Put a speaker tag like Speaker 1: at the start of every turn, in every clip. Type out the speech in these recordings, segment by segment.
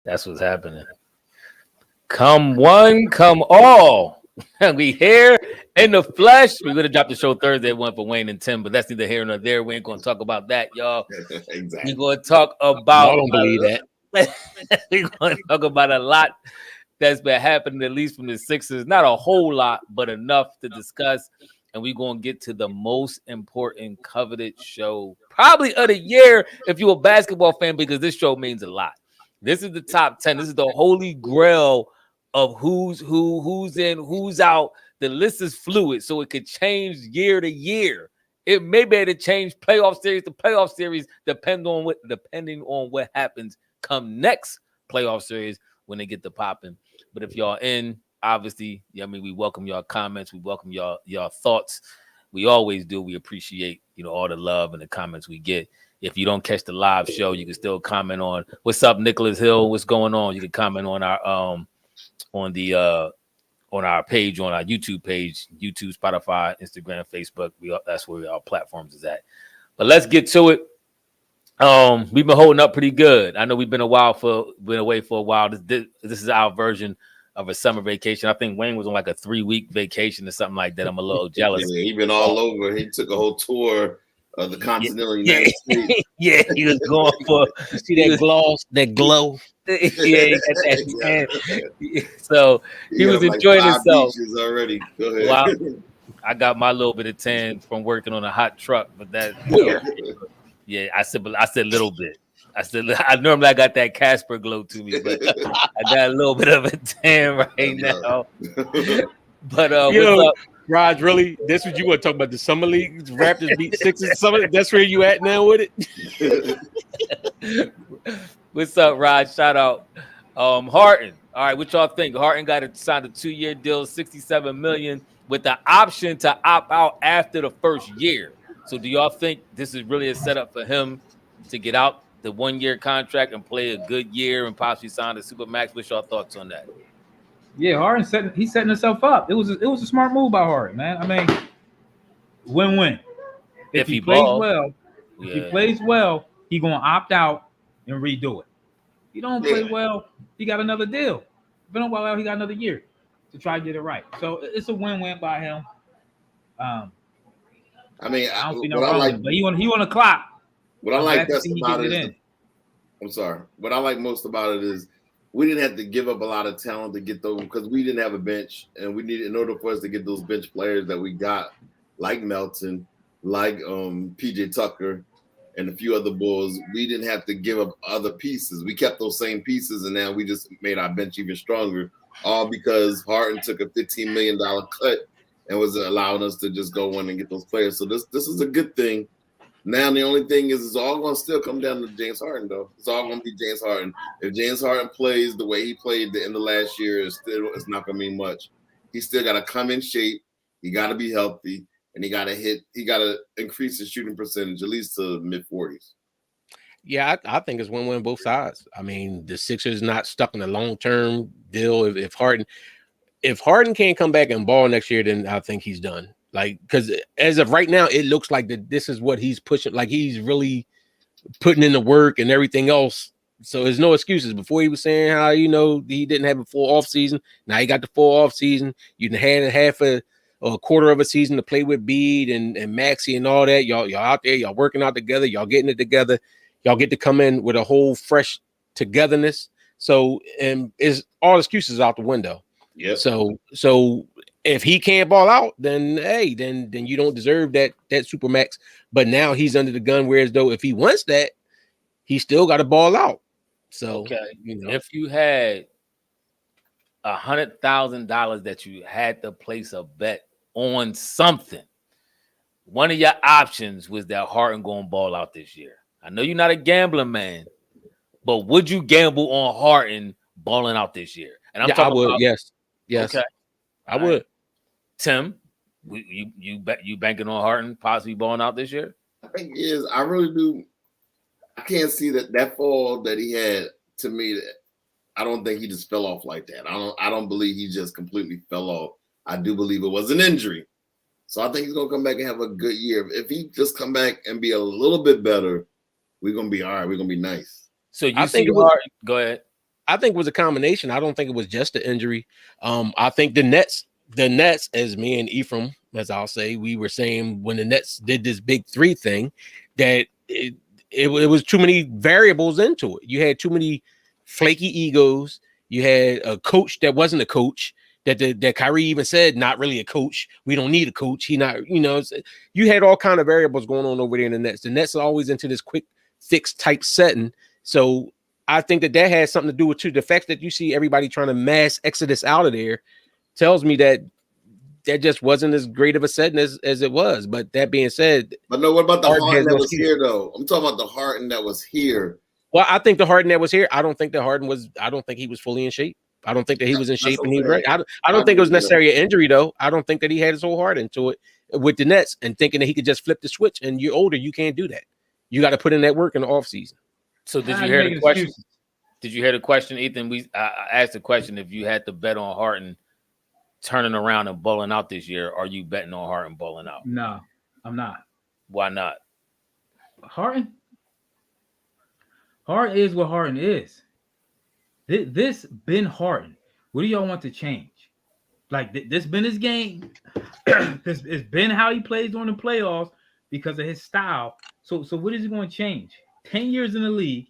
Speaker 1: That's what's happening. Come one, come all. We here in the flesh. We're gonna drop the show Thursday one for Wayne and Tim, but that's neither here nor there. We ain't gonna talk about that, y'all.
Speaker 2: Exactly.
Speaker 1: We're gonna talk about.
Speaker 3: Y'all don't believe that.
Speaker 1: We're gonna talk about a lot that's been happening, at least from the Sixers. Not a whole lot, but enough to discuss. And we're gonna get to the most important coveted show, probably of the year, if you're a basketball fan, because this show means a lot. This is the top 10. This is the holy grail of who's in, who's out. The list is fluid, so it could change year to year. It may be able to change playoff series to playoff series, depending on what happens come next playoff series when they get to popping. But if y'all in, obviously, we welcome y'all comments, we welcome y'all thoughts. We always do. We appreciate all the love and the comments we get. If you don't catch the live show, you can still comment on what's up, Nicholas Hill. What's going on? You can comment on our on our page, on our YouTube page, YouTube, Spotify, Instagram, Facebook. That's where our platforms is at. But let's get to it. We've been holding up pretty good. I know we've been away for a while. This is our version of a summer vacation. I think Wayne was on like a 3-week vacation or something like that. I'm a little jealous.
Speaker 2: Yeah, he been all over. He took a whole tour of the continental United States.
Speaker 1: Yeah, he was going for
Speaker 3: see that gloss, that glow.
Speaker 1: Yeah, he got that. So he was enjoying himself
Speaker 2: already. Go ahead.
Speaker 1: Wow. I got my little bit of tan from working on a hot truck, but that yeah, I said little bit. I normally got that Casper glow to me, but I got a little bit of a tan right now. But what's up?
Speaker 3: Raj, really? That's what you want to talk about? The summer leagues, Raptors beat Sixers. That's where you at now with
Speaker 1: it. What's up, Raj? Shout out, Harden. All right, what y'all think? Harden signed a 2-year deal, $67 million, with the option to opt out after the first year. So, do y'all think this is really a setup for him to get out the 1-year contract and play a good year and possibly sign a supermax? What's your thoughts on that?
Speaker 4: Yeah, Harden he's setting himself up. It was a smart move by Harden, man. I mean, win-win. If he plays well, he gonna opt out and redo it. If he don't play well, he got another deal. If he don't play well, he got another year to try to get it right. So it's a win-win by him.
Speaker 2: I don't
Speaker 4: see no wrong, but he on the clock.
Speaker 2: What I like best about it is, I'm sorry. What I like most about it is we didn't have to give up a lot of talent to get those, because we didn't have a bench, and we needed, in order for us to get those bench players that we got, like Melton, like PJ Tucker, and a few other Bulls, we didn't have to give up other pieces. We kept those same pieces, and now we just made our bench even stronger, all because Harden took a $15 million cut and was allowing us to just go in and get those players. So this is a good thing. Now, the only thing is, it's all going to still come down to James Harden, though. It's all going to be James Harden. If James Harden plays the way he played the end of last year, it's not going to mean much. He still got to come in shape. He got to be healthy, and he got to increase his shooting percentage at least to mid-40s.
Speaker 3: Yeah, I think it's win-win both sides. I mean, the Sixers not stuck in a long-term deal. If Harden can't come back and ball next year, then I think he's done. Like, because as of right now, it looks like this is what he's pushing. Like, he's really putting in the work and everything else. So there's no excuses. Before he was saying how, he didn't have a full off season. Now he got the full off season. You had half a quarter of a season to play with Bede and Maxey and all that. Y'all out there, y'all working out together. Y'all getting it together. Y'all get to come in with a whole fresh togetherness. So, and it's all excuses out the window.
Speaker 2: Yeah.
Speaker 3: So if he can't ball out, then hey, then you don't deserve that supermax. But now he's under the gun. Whereas though, if he wants that, he still got to ball out. So
Speaker 1: if you had $100,000 that you had to place a bet on something, one of your options was that Harden going to ball out this year. I know you're not a gambling man, but would you gamble on Harden balling out this year? And I'm talking about,
Speaker 3: yes.
Speaker 1: Okay.
Speaker 3: I would.
Speaker 1: Tim, you banking on Harden possibly balling out this year?
Speaker 2: I think he is. I really do. I can't see that fall that he had. To me, I don't think he just fell off like that. I don't believe he just completely fell off. I do believe it was an injury. So I think he's gonna come back and have a good year. If he just come back and be a little bit better, we're gonna be all right. We're gonna be nice.
Speaker 1: So you think Harden? Go ahead.
Speaker 3: I think it was a combination. I don't think it was just the injury. I think the Nets, as me and Ephraim, as I'll say, we were saying when the Nets did this big 3 thing, that it was too many variables into it. You had too many flaky egos. You had a coach that wasn't a coach. That Kyrie even said, not really a coach. We don't need a coach. He not, you had all kind of variables going on over there in the Nets. The Nets are always into this quick fix type setting. So I think that has something to do with too. The fact that you see everybody trying to mass exodus out of there tells me that just wasn't as great of a setting as it was. But that being said,
Speaker 2: but no, what about the Harden that was here though? I'm talking about the Harden that was here.
Speaker 3: Well, I think the Harden that was here. I don't think he was fully in shape. I don't think that he was in shape and he was ready. I don't think it was necessarily an injury though. I don't think that he had his whole heart into it with the Nets and thinking that he could just flip the switch. And you're older, you can't do that. You got to put in that work in the offseason.
Speaker 1: So did you hear the question? Did you hear the question, Ethan? I asked the question: if you had to bet on Harden turning around and bowling out this year, are you betting on Harden bowling out?
Speaker 4: No, I'm not.
Speaker 1: Why not?
Speaker 4: Harden is what Harden is. This been Harden. What do y'all want to change? Like this been his game. It's been how he plays during the playoffs because of his style. So what is he going to change? 10 years in the league,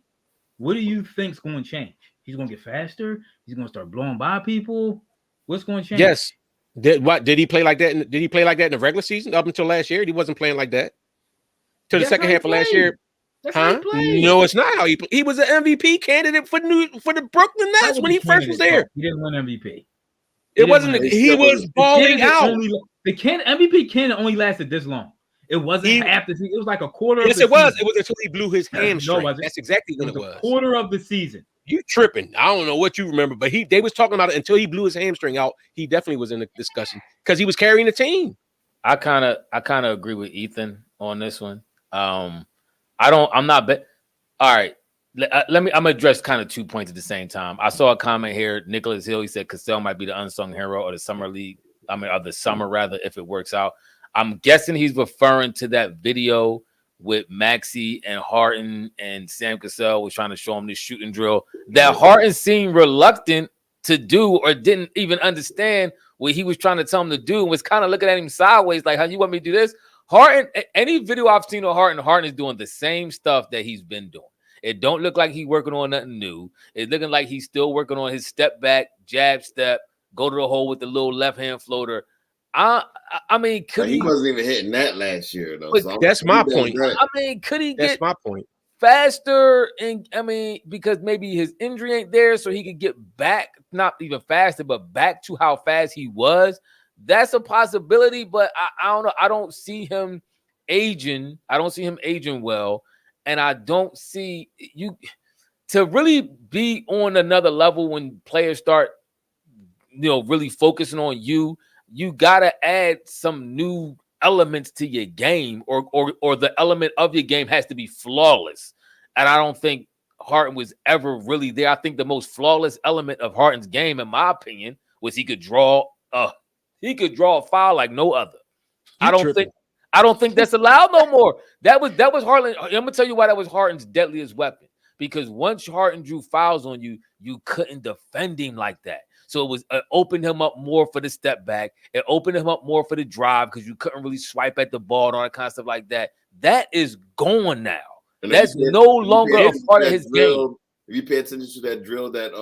Speaker 4: what do you think's going to change? He's going to get faster. He's going to start blowing by people. What's going to change?
Speaker 3: Yes. Did he play like that? Did he play like that in the regular season up until last year? He wasn't playing like that. To the second half of last year. Huh? No, it's not how he played. He was an MVP candidate for the Brooklyn Nets when he first was there.
Speaker 4: He didn't win MVP.
Speaker 3: It wasn't. He was balling out.
Speaker 4: The MVP candidate only lasted this long. It wasn't half the season. It was like a quarter.
Speaker 3: Yes,
Speaker 4: it
Speaker 3: was. It was until he blew his hamstring.
Speaker 4: No,
Speaker 3: that's exactly what it was.
Speaker 4: A quarter of the season.
Speaker 3: You tripping? I don't know what you remember, but they was talking about it until he blew his hamstring out. He definitely was in the discussion because he was carrying the team.
Speaker 1: I kind of agree with Ethan on this one. I'm not bet. All right. I'm gonna address kind of 2 points at the same time. I saw a comment here. Nicholas Hill, he said Cassell might be the unsung hero of the summer league. Of the summer rather, if it works out. I'm guessing he's referring to that video with Maxey and Harden and Sam Cassell was trying to show him this shooting drill that Harden seemed reluctant to do or didn't even understand what he was trying to tell him to do and was kind of looking at him sideways like, how you want me to do this? Harden, any video I've seen of Harden is doing the same stuff that he's been doing. It don't look like he's working on nothing new. It's looking like he's still working on his step back, jab step, go to the hole with the little left hand floater. I mean,
Speaker 2: he wasn't even hitting that last year though. So
Speaker 3: that's my point.
Speaker 1: I mean, could he get
Speaker 3: my point
Speaker 1: faster? And I mean, because maybe his injury ain't there, so he could get back, not even faster, but back to how fast he was. That's a possibility, but I don't know. I don't see him aging. I don't see him aging well, and I don't see you to really be on another level when players start, really focusing on you. You gotta add some new elements to your game, or the element of your game has to be flawless. And I don't think Harden was ever really there. I think the most flawless element of Harden's game, in my opinion, was he could draw a foul like no other. I don't think that's allowed no more. That was Harden. I'm gonna tell you why that was Harden's deadliest weapon. Because once Harden drew fouls on you, you couldn't defend him like that. So it was opened him up more for the step back. It opened him up more for the drive because you couldn't really swipe at the ball and all that kind of stuff like that. That is gone now. That's no longer a part of his game.
Speaker 2: If you pay attention to that drill that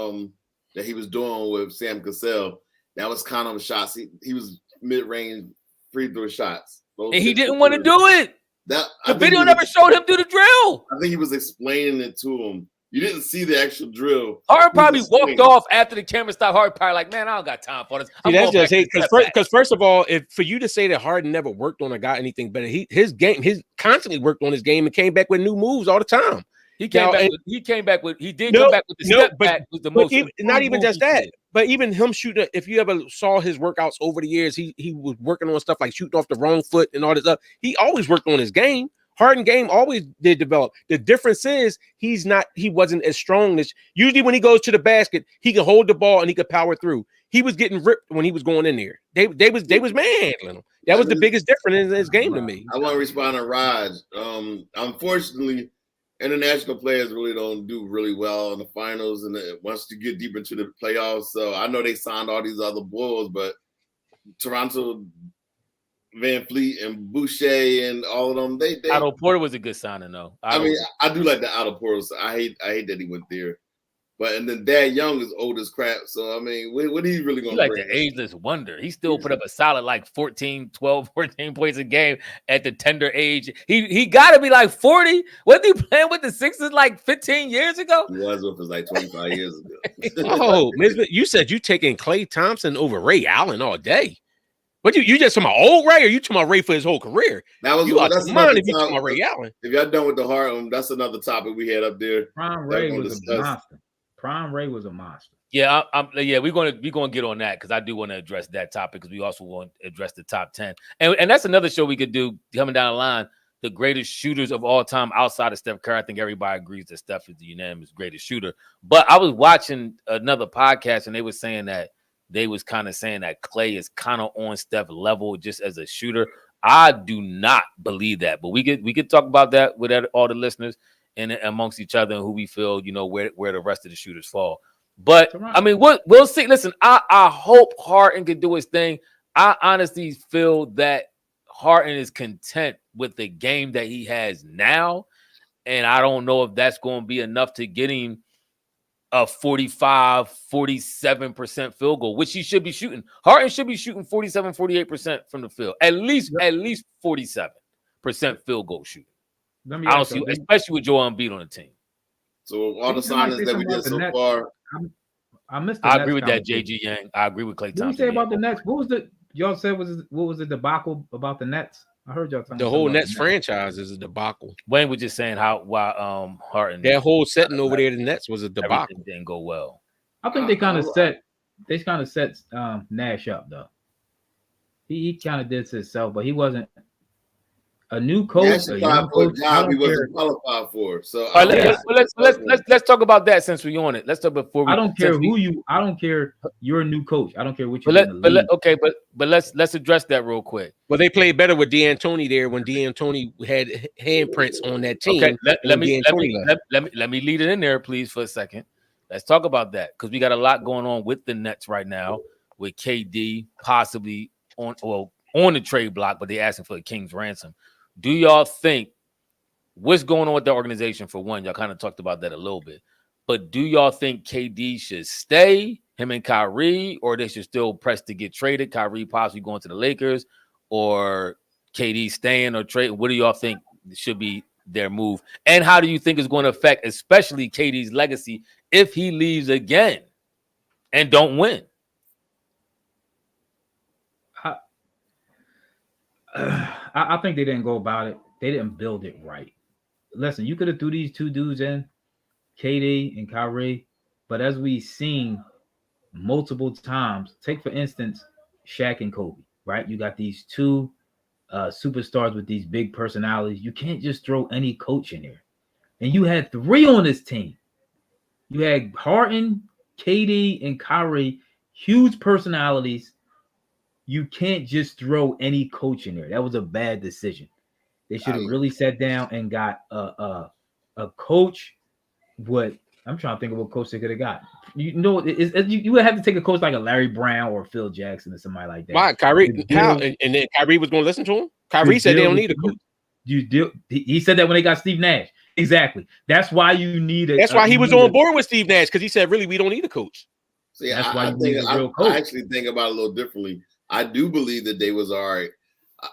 Speaker 2: he was doing with Sam Cassell, that was kind of shots. He was mid-range free throw shots.
Speaker 1: And he didn't want to do it. The video never showed him do the drill.
Speaker 2: I think he was explaining it to him. You didn't see the actual drill.
Speaker 1: Harden probably walked off after the camera stopped. Harden probably like, man, I don't got time for this.
Speaker 3: That's just because first of all, for you to say that Harden never worked on or got anything better, he constantly worked on his game and came back with new moves all the time.
Speaker 1: He did come back with the step back was the most.
Speaker 3: Not even just that, but even him shooting. If you ever saw his workouts over the years, he was working on stuff like shooting off the wrong foot and all this stuff. He always worked on his game. Harden game always did develop. The difference is he wasn't as strong as usually when he goes to the basket, he can hold the ball and he could power through. He was getting ripped when he was going in there. They was manhandling him. That was the biggest difference in his game to me.
Speaker 2: I want to respond to Raj. Unfortunately, international players really don't do really well in the finals, and once you get deep into the playoffs. So I know they signed all these other Bulls, but Toronto, Van Fleet and Boucher and all of them, they
Speaker 1: Otto Porter was a good signing though.
Speaker 2: I do like the Otto Porter. So I hate that he went there. But and then Dad Young is old as crap. So I mean, what are you really gonna
Speaker 1: like
Speaker 2: bring?
Speaker 1: The ageless wonder. He still put up a solid like 14 points a game at the tender age. He gotta be like 40. Wasn't he playing with the Sixers like 15 years ago?
Speaker 2: He was with us like 25 years ago.
Speaker 3: Oh, you said you taking Klay Thompson over Ray Allen all day. But you just talking about old Ray, or you talking about Ray for his whole career?
Speaker 2: That was
Speaker 3: that's mine if you talking about Ray Allen.
Speaker 2: If y'all done with the Harden, that's another topic we had up there.
Speaker 4: Prime Ray was a monster. Prime Ray was a monster.
Speaker 1: Yeah, we're gonna get on that because I do want to address that topic because we also want to address the top 10. And that's another show we could do coming down the line. The greatest shooters of all time outside of Steph Curry. I think everybody agrees that Steph is the unanimous greatest shooter. But I was watching another podcast and they were saying that Klay is kind of on Steph level just as a shooter. I do not believe that, but we could talk about that with all the listeners and amongst each other and who we feel, where the rest of the shooters fall. But I mean, we'll see. Listen, I hope Harden can do his thing. I honestly feel that Harden is content with the game that he has now, and I don't know if that's going to be enough to get him a 47% field goal, which he should be shooting. Harden should be shooting 48% from the field, at least 47% field goal shooting. I don't see, especially with Joel Embiid on the team.
Speaker 2: So all the signings that we did so far,
Speaker 4: I missed.
Speaker 1: I agree with that, JG Yang. I agree with Klay Thompson.
Speaker 4: What did you say about the Nets? What was y'all said what was the debacle about the Nets? I heard y'all talking.
Speaker 3: The whole Nets franchise is a debacle.
Speaker 1: Wayne was just saying why Harden,
Speaker 3: that whole setting over there, the Nets was a debacle.
Speaker 1: Didn't go well.
Speaker 4: I think they kind of set Nash up though. He kind of did to himself, but he wasn't a new coach.
Speaker 2: A young coach job he wasn't qualified for. So
Speaker 1: let's talk about that since we're on it. Let's talk before we.
Speaker 4: I don't care I don't care. You're a new coach. I don't care what you.
Speaker 1: But let's address that real quick.
Speaker 3: Well, they played better with D'Antoni there when D'Antoni had handprints on that team.
Speaker 1: Okay, let me lead it in there, please, for a second. Let's talk about that because we got a lot going on with the Nets right now with KD possibly on the trade block, but they're asking for a king's ransom. Do y'all think what's going on with the organization? For one, y'all kind of talked about that a little bit, but do y'all think KD should stay, him and Kyrie, or they should still press to get traded? Kyrie possibly going to the Lakers, or KD staying or trade? What do y'all think should be their move? And how do you think it's going to affect, especially KD's legacy, if he leaves again and don't win?
Speaker 4: I think they didn't go about it. They didn't build it right. Listen, you could have threw these two dudes in, KD and Kyrie, but as we've seen multiple times, take for instance Shaq and Kobe, right? You got these two superstars with these big personalities. You can't just throw any coach in there. And you had three on this team. You had Harden, KD, and Kyrie, huge personalities. You can't just throw any coach in there. That was a bad decision. They should have really sat down and got a coach. I'm trying to think of what coach they could have got. You would have to take a coach like a Larry Brown or Phil Jackson or somebody like that.
Speaker 3: Why Kyrie? And then Kyrie was going to listen to him. Kyrie said they don't need a coach.
Speaker 4: He said that when they got Steve Nash. Exactly. That's why you need it.
Speaker 3: That's why he was on board with Steve Nash, because he said, really, we don't need a coach.
Speaker 2: See, that's why I actually think about it a little differently. I do believe that they was all right.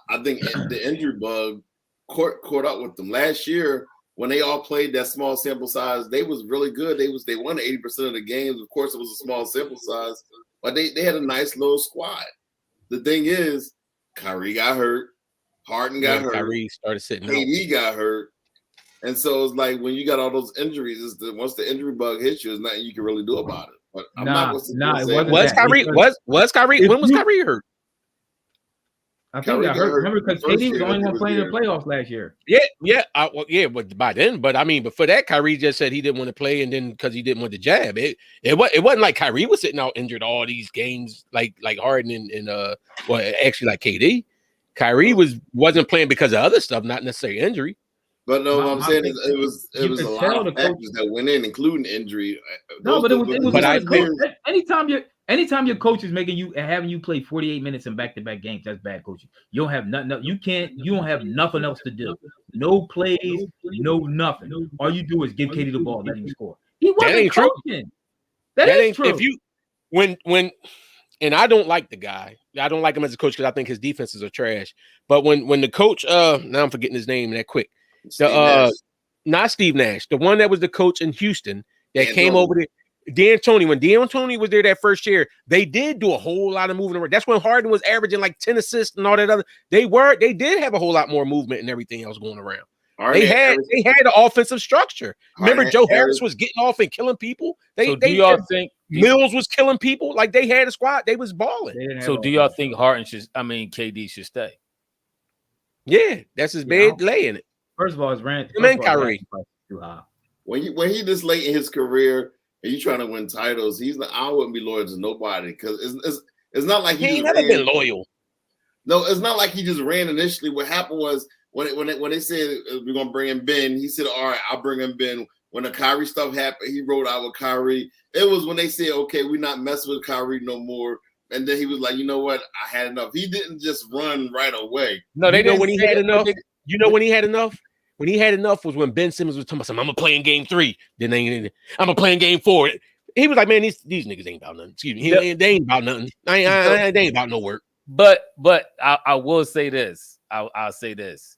Speaker 2: I think the injury bug caught up with them last year when they all played that small sample size. They was really good. They won 80% of the games. Of course, it was a small sample size, but they had a nice little squad. The thing is, Kyrie got hurt, Harden got hurt,
Speaker 3: Kyrie started sitting out.
Speaker 2: KD got hurt, and so it's like when you got all those injuries, once the injury bug hits you, there's nothing you can really do about it. But I'm
Speaker 3: was Kyrie? When was Kyrie hurt?
Speaker 4: I think he got hurt. Remember, because KD was the only one playing in the playoffs last year.
Speaker 3: But by then, but for that, Kyrie just said he didn't want to play, and then because he didn't want the jab, it wasn't like Kyrie was sitting out injured all these games, like Harden and actually like KD. Kyrie wasn't playing because of other stuff, not necessarily injury.
Speaker 2: But no, what I'm saying is it was a lot of factors that went in, including injury.
Speaker 4: No, but it was anytime your coach is making you having you play 48 minutes in back-to-back games, that's bad coaching. You don't have nothing. You don't have nothing else to do. No plays, no nothing. All you do is give KD the ball, let him score. He wasn't coaching. That ain't true.
Speaker 3: If you when and I don't like the guy. I don't like him as a coach because I think his defenses are trash. But when the coach, now I'm forgetting his name that quick. Not Steve Nash, the one that was the coach in Houston that came over there. D'Antoni. When D'Antoni was there that first year, they did do a whole lot of moving around. That's when Harden was averaging like 10 assists and all that other. They did have a whole lot more movement and everything else going around. They had the offensive structure. Remember, Joe Harris was getting off and killing people.
Speaker 1: Do y'all think
Speaker 3: Mills was killing people? Like they had a squad, they was balling.
Speaker 1: So do y'all think KD should stay?
Speaker 3: Yeah, that's his bed laying it.
Speaker 4: First of all, his rent.
Speaker 3: Kyrie.
Speaker 4: Too high.
Speaker 2: When he this late in his career and you trying to win titles, I wouldn't be loyal to nobody because it's not like
Speaker 3: he ain't never been loyal.
Speaker 2: No, it's not like he just ran initially. What happened was when they said we're gonna bring in Ben, he said, "All right, I'll bring in Ben." When the Kyrie stuff happened, he rolled out with Kyrie. It was when they said, "Okay, we're not messing with Kyrie no more." And then he was like, "You know what? I had enough." He didn't just run right away.
Speaker 3: No, they didn't. When he had enough. You know when he had enough? When he had enough was when Ben Simmons was talking about something. I'm gonna play in game 3. Then I'm gonna play in game 4. He was like, man, these niggas ain't about nothing. Excuse me, they ain't about nothing. They ain't about no work.
Speaker 1: But I will say this. I'll say this.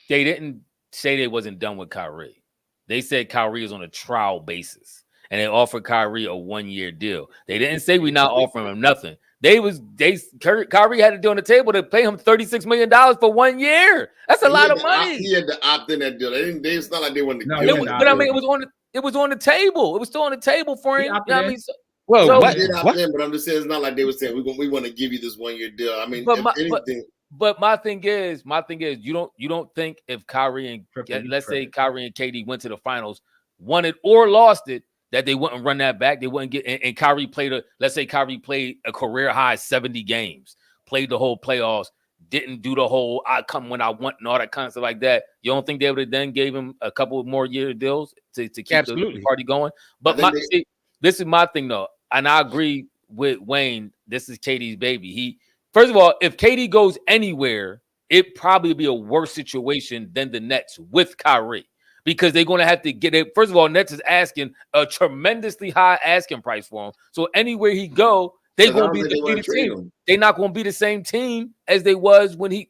Speaker 1: They didn't say they wasn't done with Kyrie. They said Kyrie was on a trial basis, and they offered Kyrie a 1-year deal. They didn't say we're not offering him nothing. Kyrie had to do on the table to pay him $36 million for 1 year. That's a lot of money.
Speaker 2: He had to opt in that deal. It's not like they wanted to.
Speaker 1: But I mean, it was on the table. It was still on the table for him. You know what I mean?
Speaker 2: He did opt in, but I'm just saying it's not like they were saying we want to give you this 1-year deal. I mean,
Speaker 1: but my thing is, you don't think if Kyrie and let's say Kyrie and KD went to the finals, won it or lost it, that they wouldn't run that back. They wouldn't get and Kyrie let's say Kyrie played a career high 70 games, played the whole playoffs, didn't do the whole I come when I want and all that kind of stuff like that. You don't think they would have then gave him a couple of more year deals to keep the party going? But this is my thing though, and I agree with Wayne. This is KD's baby. First of all, if KD goes anywhere, it'd probably be a worse situation than the Nets with Kyrie. Because they're going to have to get it. First of all, Nets is asking a tremendously high asking price for him. So anywhere he go, they're going to be the defeated team. They're not going to be the same team as they was when he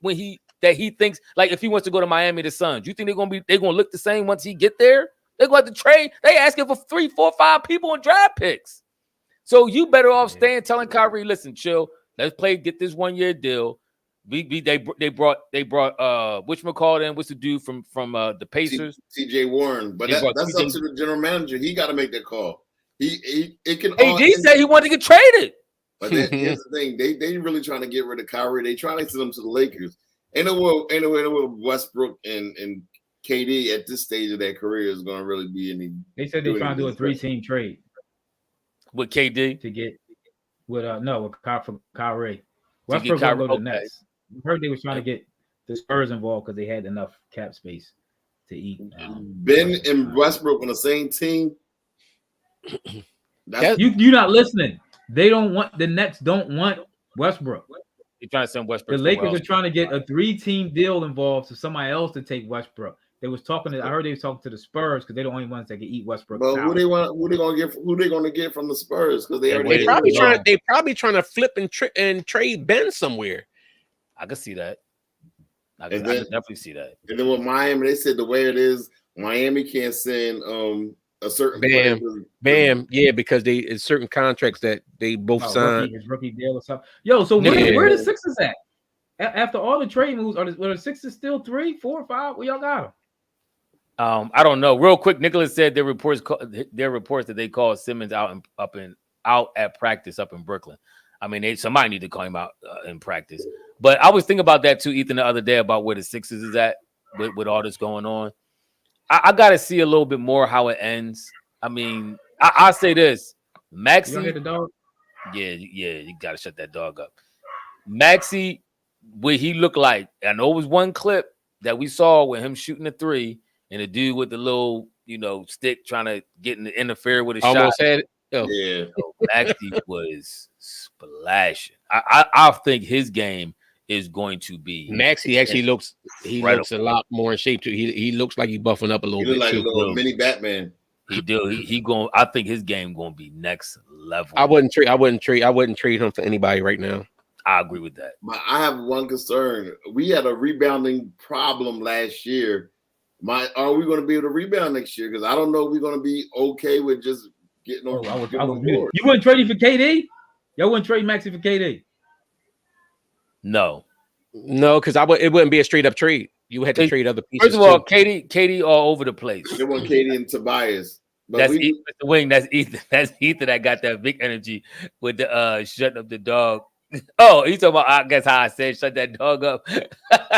Speaker 1: thinks like if he wants to go to Miami, the Suns. You think they're going to look the same once he get there? They're going to have to trade. They asking for 3, 4, 5 people in draft picks. So you better off staying, telling Kyrie, listen, chill. Let's get this 1-year deal. They brought whatchamacallit in? What's the dude from the Pacers?
Speaker 2: TJ Warren, but that's up to the general manager. He got to make that call. It can.
Speaker 1: AD said he wanted to get traded.
Speaker 2: But here's the thing: they really trying to get rid of Kyrie. They trying to send him to the Lakers. Ain't no way Westbrook and KD at this stage of their career is going to really be any.
Speaker 4: They said they're trying to do a 3-team trade
Speaker 1: with KD
Speaker 4: to get with Kyrie. Westbrook will go to the Nets. I heard they was trying to get the Spurs involved because they had enough cap space to eat.
Speaker 2: Ben and Westbrook on the same team.
Speaker 4: You're not listening. The Nets don't want Westbrook.
Speaker 1: They're trying to send Westbrook.
Speaker 4: The Lakers are trying to get a 3-team deal involved, so somebody else to take Westbrook. They was talking to. I heard they was talking to the Spurs because they're the only ones that can eat Westbrook.
Speaker 2: But who they going to get from the Spurs? Because
Speaker 3: they probably trying to flip and trade Ben somewhere.
Speaker 1: I could see that. I could definitely see that.
Speaker 2: And then with Miami, they said the way it is, Miami can't send a certain
Speaker 3: Bam, yeah, because it's certain contracts that they both signed.
Speaker 4: His rookie deal or something. Yo, so where are the Sixers at? After all the trade moves, are the Sixers still 3, 4, 5? Where y'all got them?
Speaker 1: I don't know. Real quick, Nicholas said there reports that they called Simmons out at practice up in Brooklyn. I mean, somebody need to call him out in practice. But I was thinking about that too, Ethan, the other day about where the Sixers is at with all this going on. I got to see a little bit more how it ends. I mean, I'll say this. Maxey.
Speaker 4: You hear the dog?
Speaker 1: Yeah, you got to shut that dog up. Maxey, what he looked like, I know it was one clip, that we saw with him shooting the three and the dude with the little, stick trying to interfere with a
Speaker 3: almost
Speaker 1: shot.
Speaker 3: Had it.
Speaker 2: Yeah,
Speaker 1: Maxey was splashing. I think his game is going to be.
Speaker 3: Maxey actually looks a lot more in shape too. He looks like he's buffing up a little bit
Speaker 2: like
Speaker 3: too.
Speaker 2: a little mini Batman.
Speaker 1: He do. He going. I think his game going to be next level.
Speaker 3: I wouldn't trade him for anybody right now.
Speaker 1: I agree with that.
Speaker 2: But I have one concern. We had a rebounding problem last year. Are we going to be able to rebound next year? Because I don't know if we're going to be okay with just getting on.
Speaker 4: You wouldn't trade him for KD? Y'all wouldn't trade Maxey for KD?
Speaker 1: No,
Speaker 3: because it wouldn't be a straight up trade. You had to trade other pieces.
Speaker 1: First of all, KD all over the place.
Speaker 2: They want KD and Tobias. But
Speaker 1: That's Mr. Wing. That's Ethan. That's Ethan that got that big energy with the shutting up the dog. Oh, he's talking about. I guess how I said shut that dog up.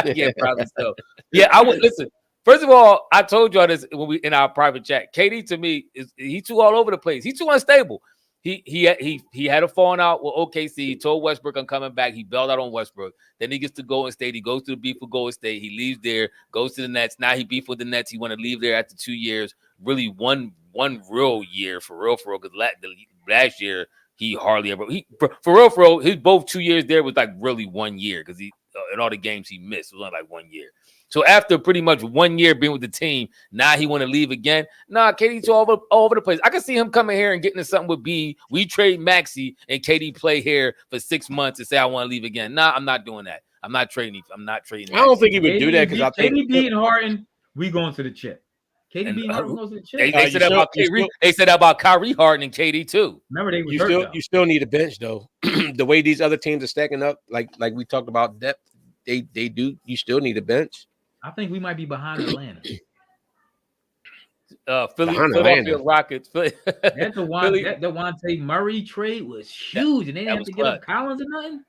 Speaker 1: Yeah, probably so. Yeah, I would listen. First of all, I told y'all this when we in our private chat. KD to me he's too all over the place. He's too unstable. He had a falling out with OKC. He told Westbrook I'm coming back. He bailed out on Westbrook. Then he gets to Golden State. He goes to the beef with Golden State. He leaves there, goes to the Nets. Now he beef with the Nets. He want to leave there after 2 years. Really one real year for real. Because last year he hardly ever for real. His both 2 years there was like really 1 year because he in all the games he missed it was only like 1 year. So after pretty much 1 year being with the team, now he want to leave again. Nah, KD's all over the place. I can see him coming here and getting into something with B. We trade Maxey and KD play here for 6 months and say I want to leave again. Nah, I'm not doing that. I'm not trading. I
Speaker 3: don't think he would do that because I think
Speaker 4: KD and Harden, we going to the chip. KD and Harden goes to the chip.
Speaker 1: They said that about Kyrie. They said that about Kyrie, Harden, and KD too.
Speaker 4: Remember they were
Speaker 3: you still need a bench though. The way these other teams are stacking up, like we talked about depth, they do. You still need a bench.
Speaker 4: I think we might be behind Atlanta.
Speaker 1: Philadelphia Rockets.
Speaker 4: That Devontae Murray trade was huge, and they didn't have to get up Collins or nothing.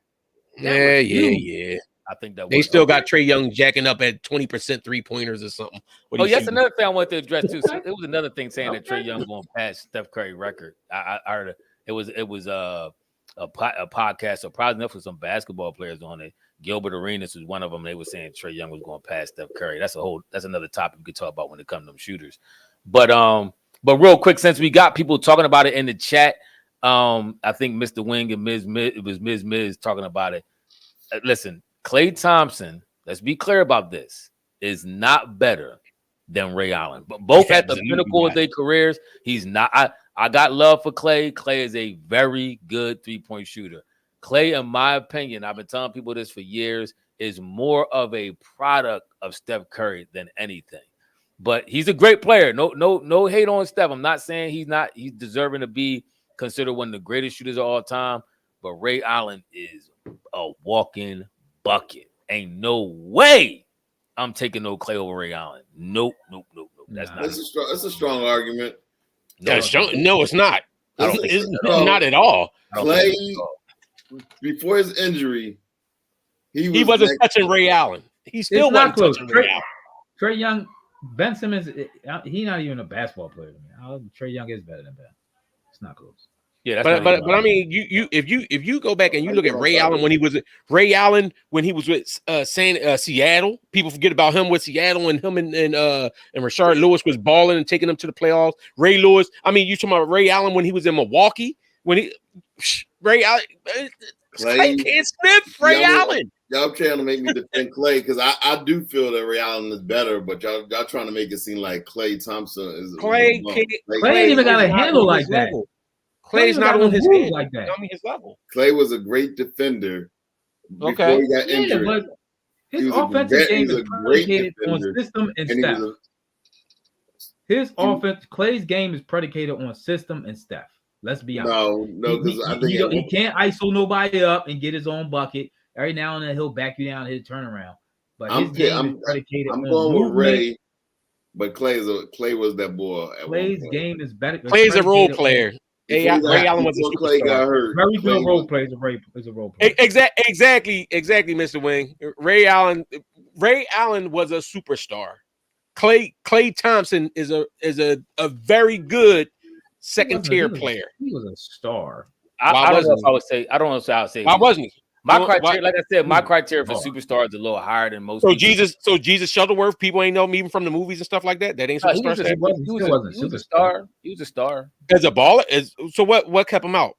Speaker 3: Yeah.
Speaker 1: I think that
Speaker 3: they still got Trae Young jacking up at 20% 3-pointers or something.
Speaker 1: That's another thing I wanted to address too. So it was another thing saying that Trae Young going past Steph Curry record. I heard it was a podcast surprising enough with some basketball players on it. Gilbert Arenas was one of them. They were saying Trae Young was going past Steph Curry. That's another topic we could talk about when it comes to them shooters. But real quick, since we got people talking about it in the chat, I think Mr. Wing and Ms. Miz talking about it. Listen, Klay Thompson, let's be clear about this, is not better than Ray Allen. But both at the pinnacle of their careers, he's not. I got love for Klay. Klay is a very good three-point shooter. Klay, in my opinion, I've been telling people this for years, is more of a product of Steph Curry than anything. But he's a great player. No hate on Steph. I'm not saying he's deserving to be considered one of the greatest shooters of all time. But Ray Allen is a walking bucket. Ain't no way I'm taking no Klay over Ray Allen. Nope.
Speaker 2: That's a strong argument.
Speaker 3: No, it's not. It's not at all.
Speaker 2: Klay, before his injury, he
Speaker 3: wasn't touching Ray Allen. He still wasn't touching Ray Allen.
Speaker 4: Trae Young, Ben Simmons, he's not even a basketball player to me. Trae Young is better than Ben. It's not close.
Speaker 1: Yeah,
Speaker 3: but I mean, if you go back and you look at Ray Allen when he was with Seattle, people forget about him with Seattle and him and Rashard Lewis was balling and taking them to the playoffs. Ray Lewis, I mean, you talking about Ray Allen when he was in Milwaukee Ray Allen, Klay can't sniff Ray Allen.
Speaker 2: Y'all trying to make me defend Klay because I do feel that Ray Allen is better, but y'all trying to make it seem like Klay Thompson is
Speaker 4: Klay ain't even got a handle like that.
Speaker 3: Clay's not on his hand
Speaker 4: like that.
Speaker 3: On his level.
Speaker 2: Klay was a great defender before he got injured.
Speaker 4: But his offensive game is predicated on system and Steph. Klay's game is predicated on system and Steph. Let's be honest.
Speaker 2: No, because I think
Speaker 4: he can't ISO nobody up and get his own bucket. Every now and then he'll back you down and hit a turnaround. But his game is predicated on
Speaker 2: going
Speaker 4: movement.
Speaker 2: with Ray, but Klay was that boy.
Speaker 4: Clay's game is better.
Speaker 3: Clay's a role player. Ray Allen was a superstar.
Speaker 2: Klay got hurt.
Speaker 4: Very good role player is a role player.
Speaker 3: Exactly, Mr. Wing. Ray Allen was a superstar. Klay Thompson is a very good second tier player.
Speaker 4: He was a star.
Speaker 1: I don't know if I would say.
Speaker 3: Why wasn't he?
Speaker 1: My criteria, like I said, my criteria for superstar is a little higher than most.
Speaker 3: So Jesus Shuttleworth, people ain't know him even from the movies and stuff like that. That ain't superstar.
Speaker 1: He was a star. He was a star
Speaker 3: as a baller. So what kept him out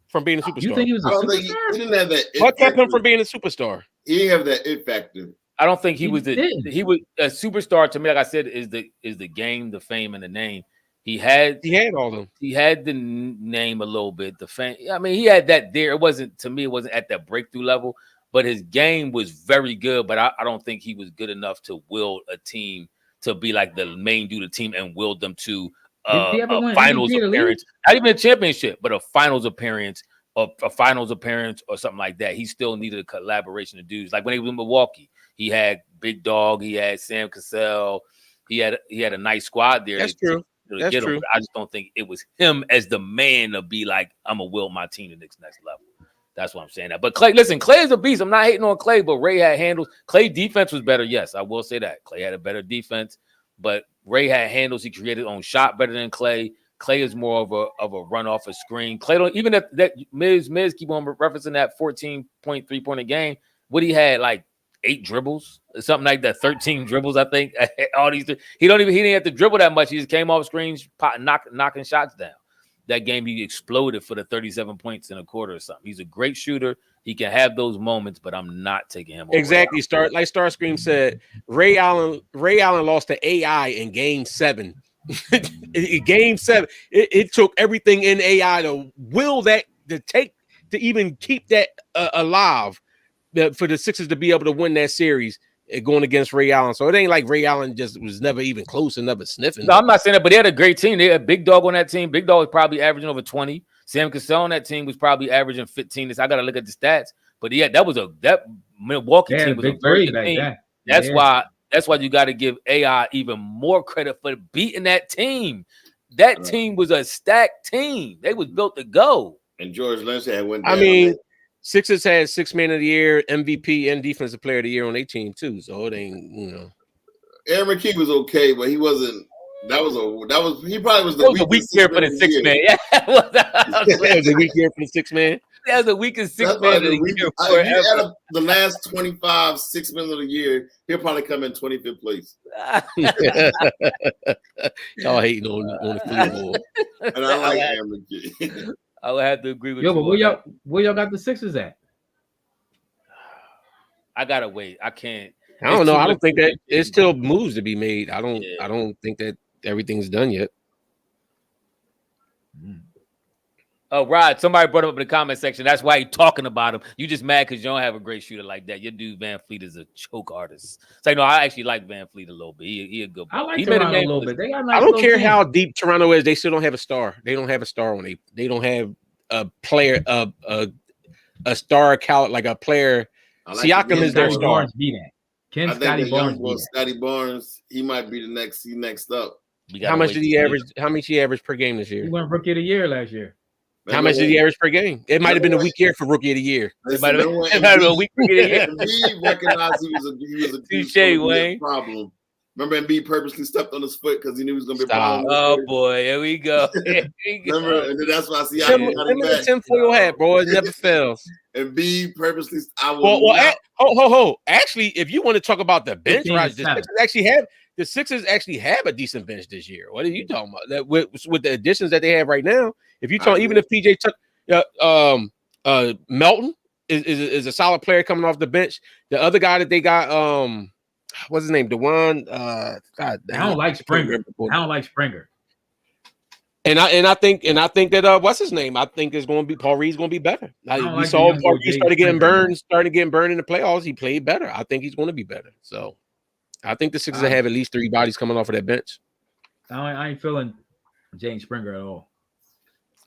Speaker 3: from being a superstar?
Speaker 4: You think he was a superstar?
Speaker 2: He didn't have that.
Speaker 3: What kept him from being a superstar?
Speaker 2: He didn't have that it factor.
Speaker 1: I don't think he was a superstar to me. Like I said, is the game, the fame, and the name. He had
Speaker 3: all of them.
Speaker 1: He had the name a little bit, the fame. I mean, he had that there. It wasn't at that breakthrough level, but his game was very good. But I don't think he was good enough to wield a team to be like the main dude of the team and wield them to a finals appearance. Not even a championship, but a finals appearance or something like that. He still needed a collaboration of dudes. Like when he was in Milwaukee, he had Big Dog, he had Sam Cassell, he had a nice squad there.
Speaker 3: That's true. That's true.
Speaker 1: I just don't think it was him as the man to be like, I'm gonna will my team to the next level. That's what I'm saying. But Klay, listen, Klay is a beast. I'm not hating on Klay, but Ray had handles. Klay defense was better. Yes, I will say that. Klay had a better defense, but Ray had handles. He created on shot better than Klay. Klay is more of a run off a screen. Klay don't even that Miz keep on referencing that 14.3 point a game. What he had like 8 dribbles, something like that, 13 dribbles, I think. All these, he didn't have to dribble that much. He just came off screens, knocking shots down. That game, he exploded for the 37 points in a quarter or something. He's a great shooter. He can have those moments, but I'm not taking him over.
Speaker 3: Exactly. Starscream said, Ray Allen lost to AI in Game 7. Game 7, it took everything in AI to will that to even keep that alive. For the Sixers to be able to win that series going against Ray Allen. So it ain't like Ray Allen just was never even close and never sniffing.
Speaker 1: No, I'm not saying that, but they had a great team. They had Big Dog on that team. Big Dog was probably averaging over 20. Sam Cassell on that team was probably averaging 15. I got to look at the stats. But yeah, that Milwaukee team was a very good team. That's why you got to give AI even more credit for beating that team. That team was a stacked team. They was built to go.
Speaker 2: And George Lynch had went down.
Speaker 3: I mean, Sixers had 6 Man of the Year, MVP, and Defensive Player of the Year on their team too. So it ain't,
Speaker 2: Aaron McKee was okay, but he wasn't. He probably was
Speaker 1: a weak year for the 6 man. Yeah,
Speaker 3: it was a weak year for the 6 man.
Speaker 1: That was the weakest 6 man of the year.
Speaker 2: Out the last 25 6 men of the year, he'll probably come in 25th place.
Speaker 3: Y'all hating on the Cleveland.
Speaker 2: And I like Aaron McKee.
Speaker 1: I would have to agree with
Speaker 4: you.
Speaker 1: But
Speaker 4: where y'all got the Sixers at?
Speaker 1: I gotta wait. I can't.
Speaker 3: I don't know. I don't think that there's still moves to be made. I don't think that everything's done yet.
Speaker 1: Oh, Rod, somebody brought him up in the comment section. That's why you're talking about him. You just mad because you don't have a great shooter like that. Your dude Van Fleet is a choke artist. It's like, no, I actually like Van Fleet a little bit. He a good player.
Speaker 4: I like Toronto a little bit.
Speaker 3: I don't care how deep Toronto is. They still don't have a star. They don't have a star when they don't have a player, a star like a player. Siakam is their star.
Speaker 2: Scotty Barnes, he might be the next up.
Speaker 3: How much did he average? How much he averaged per game this year?
Speaker 4: He won Rookie of the Year last year.
Speaker 3: How much did he average per game? It might have been a weak year for Rookie of the Year.
Speaker 1: It might have been a weak Rookie of the Year.
Speaker 2: He recognized he was a
Speaker 1: touche, Wayne.
Speaker 2: Problem. Remember, Embiid purposely stepped on his foot because he knew he was going to be a
Speaker 1: problem. Oh boy, here we go.
Speaker 2: Remember, and then that's why I see.
Speaker 3: Remember the tinfoil hat, bro. It never fails.
Speaker 2: Embiid purposely.
Speaker 3: Actually, if you want to talk about the bench, Raj, the Sixers actually have a decent bench this year. What are you talking about? That with the additions that they have right now, if you talk, even if PJ took Melton is a solid player coming off the bench. The other guy that they got, what's his name? DeJuan.
Speaker 4: I don't like Springer. And
Speaker 3: I think that what's his name? I think it's going to be Paul Reed's going to be better. We saw Paul Reed started getting burned in the playoffs. He played better. I think he's going to be better. So I think the Sixers have at least 3 bodies coming off of that bench.
Speaker 4: I ain't feeling James Springer at all.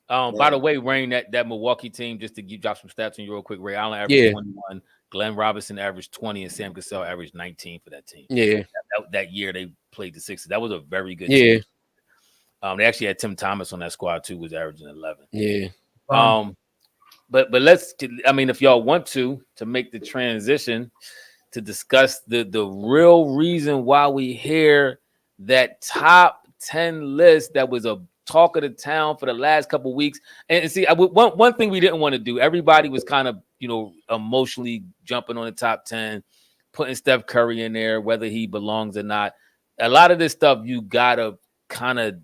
Speaker 1: By the way, Rain, that Milwaukee team, just to drop some stats on you real quick, Ray Allen averaged 21, Glenn Robinson averaged 20, and Sam Cassell averaged 19 for that team.
Speaker 3: Yeah.
Speaker 1: That year they played the Sixers. That was a very good team. They actually had Tim Thomas on that squad too, was averaging 11.
Speaker 3: Yeah.
Speaker 1: But if y'all want to make the transition to discuss the real reason why we hear that top 10 list that was a talk of the town for the last couple of weeks. And see, one thing we didn't want to do, everybody was kind of, emotionally jumping on the top 10, putting Steph Curry in there, whether he belongs or not. A lot of this stuff you got to kind of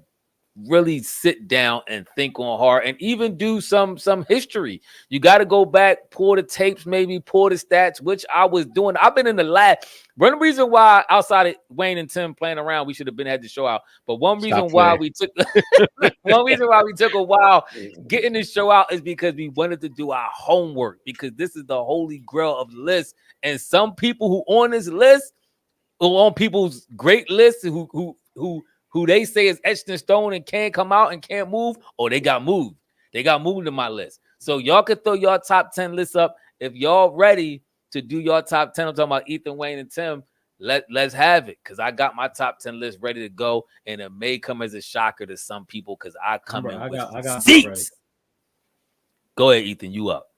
Speaker 1: really sit down and think on hard and even do some history. You got to go back, pull the tapes, maybe pull the stats, which I was doing. I've been in the lab. One reason why outside of Wayne and Tim playing around, we should have had the show out. But one reason why we took a while getting this show out is because we wanted to do our homework, because this is the holy grail of lists. And some people who on this list, who on people's great lists, who they say is etched in stone and can't come out and can't move, or they got moved. They got moved to my list. So y'all can throw your top 10 lists up. If y'all ready to do your top 10, I'm talking about Ethan, Wayne, and Tim, let's have it. Because I got my top 10 list ready to go, and it may come as a shocker to some people because I come in with seats. Go ahead, Ethan, you up.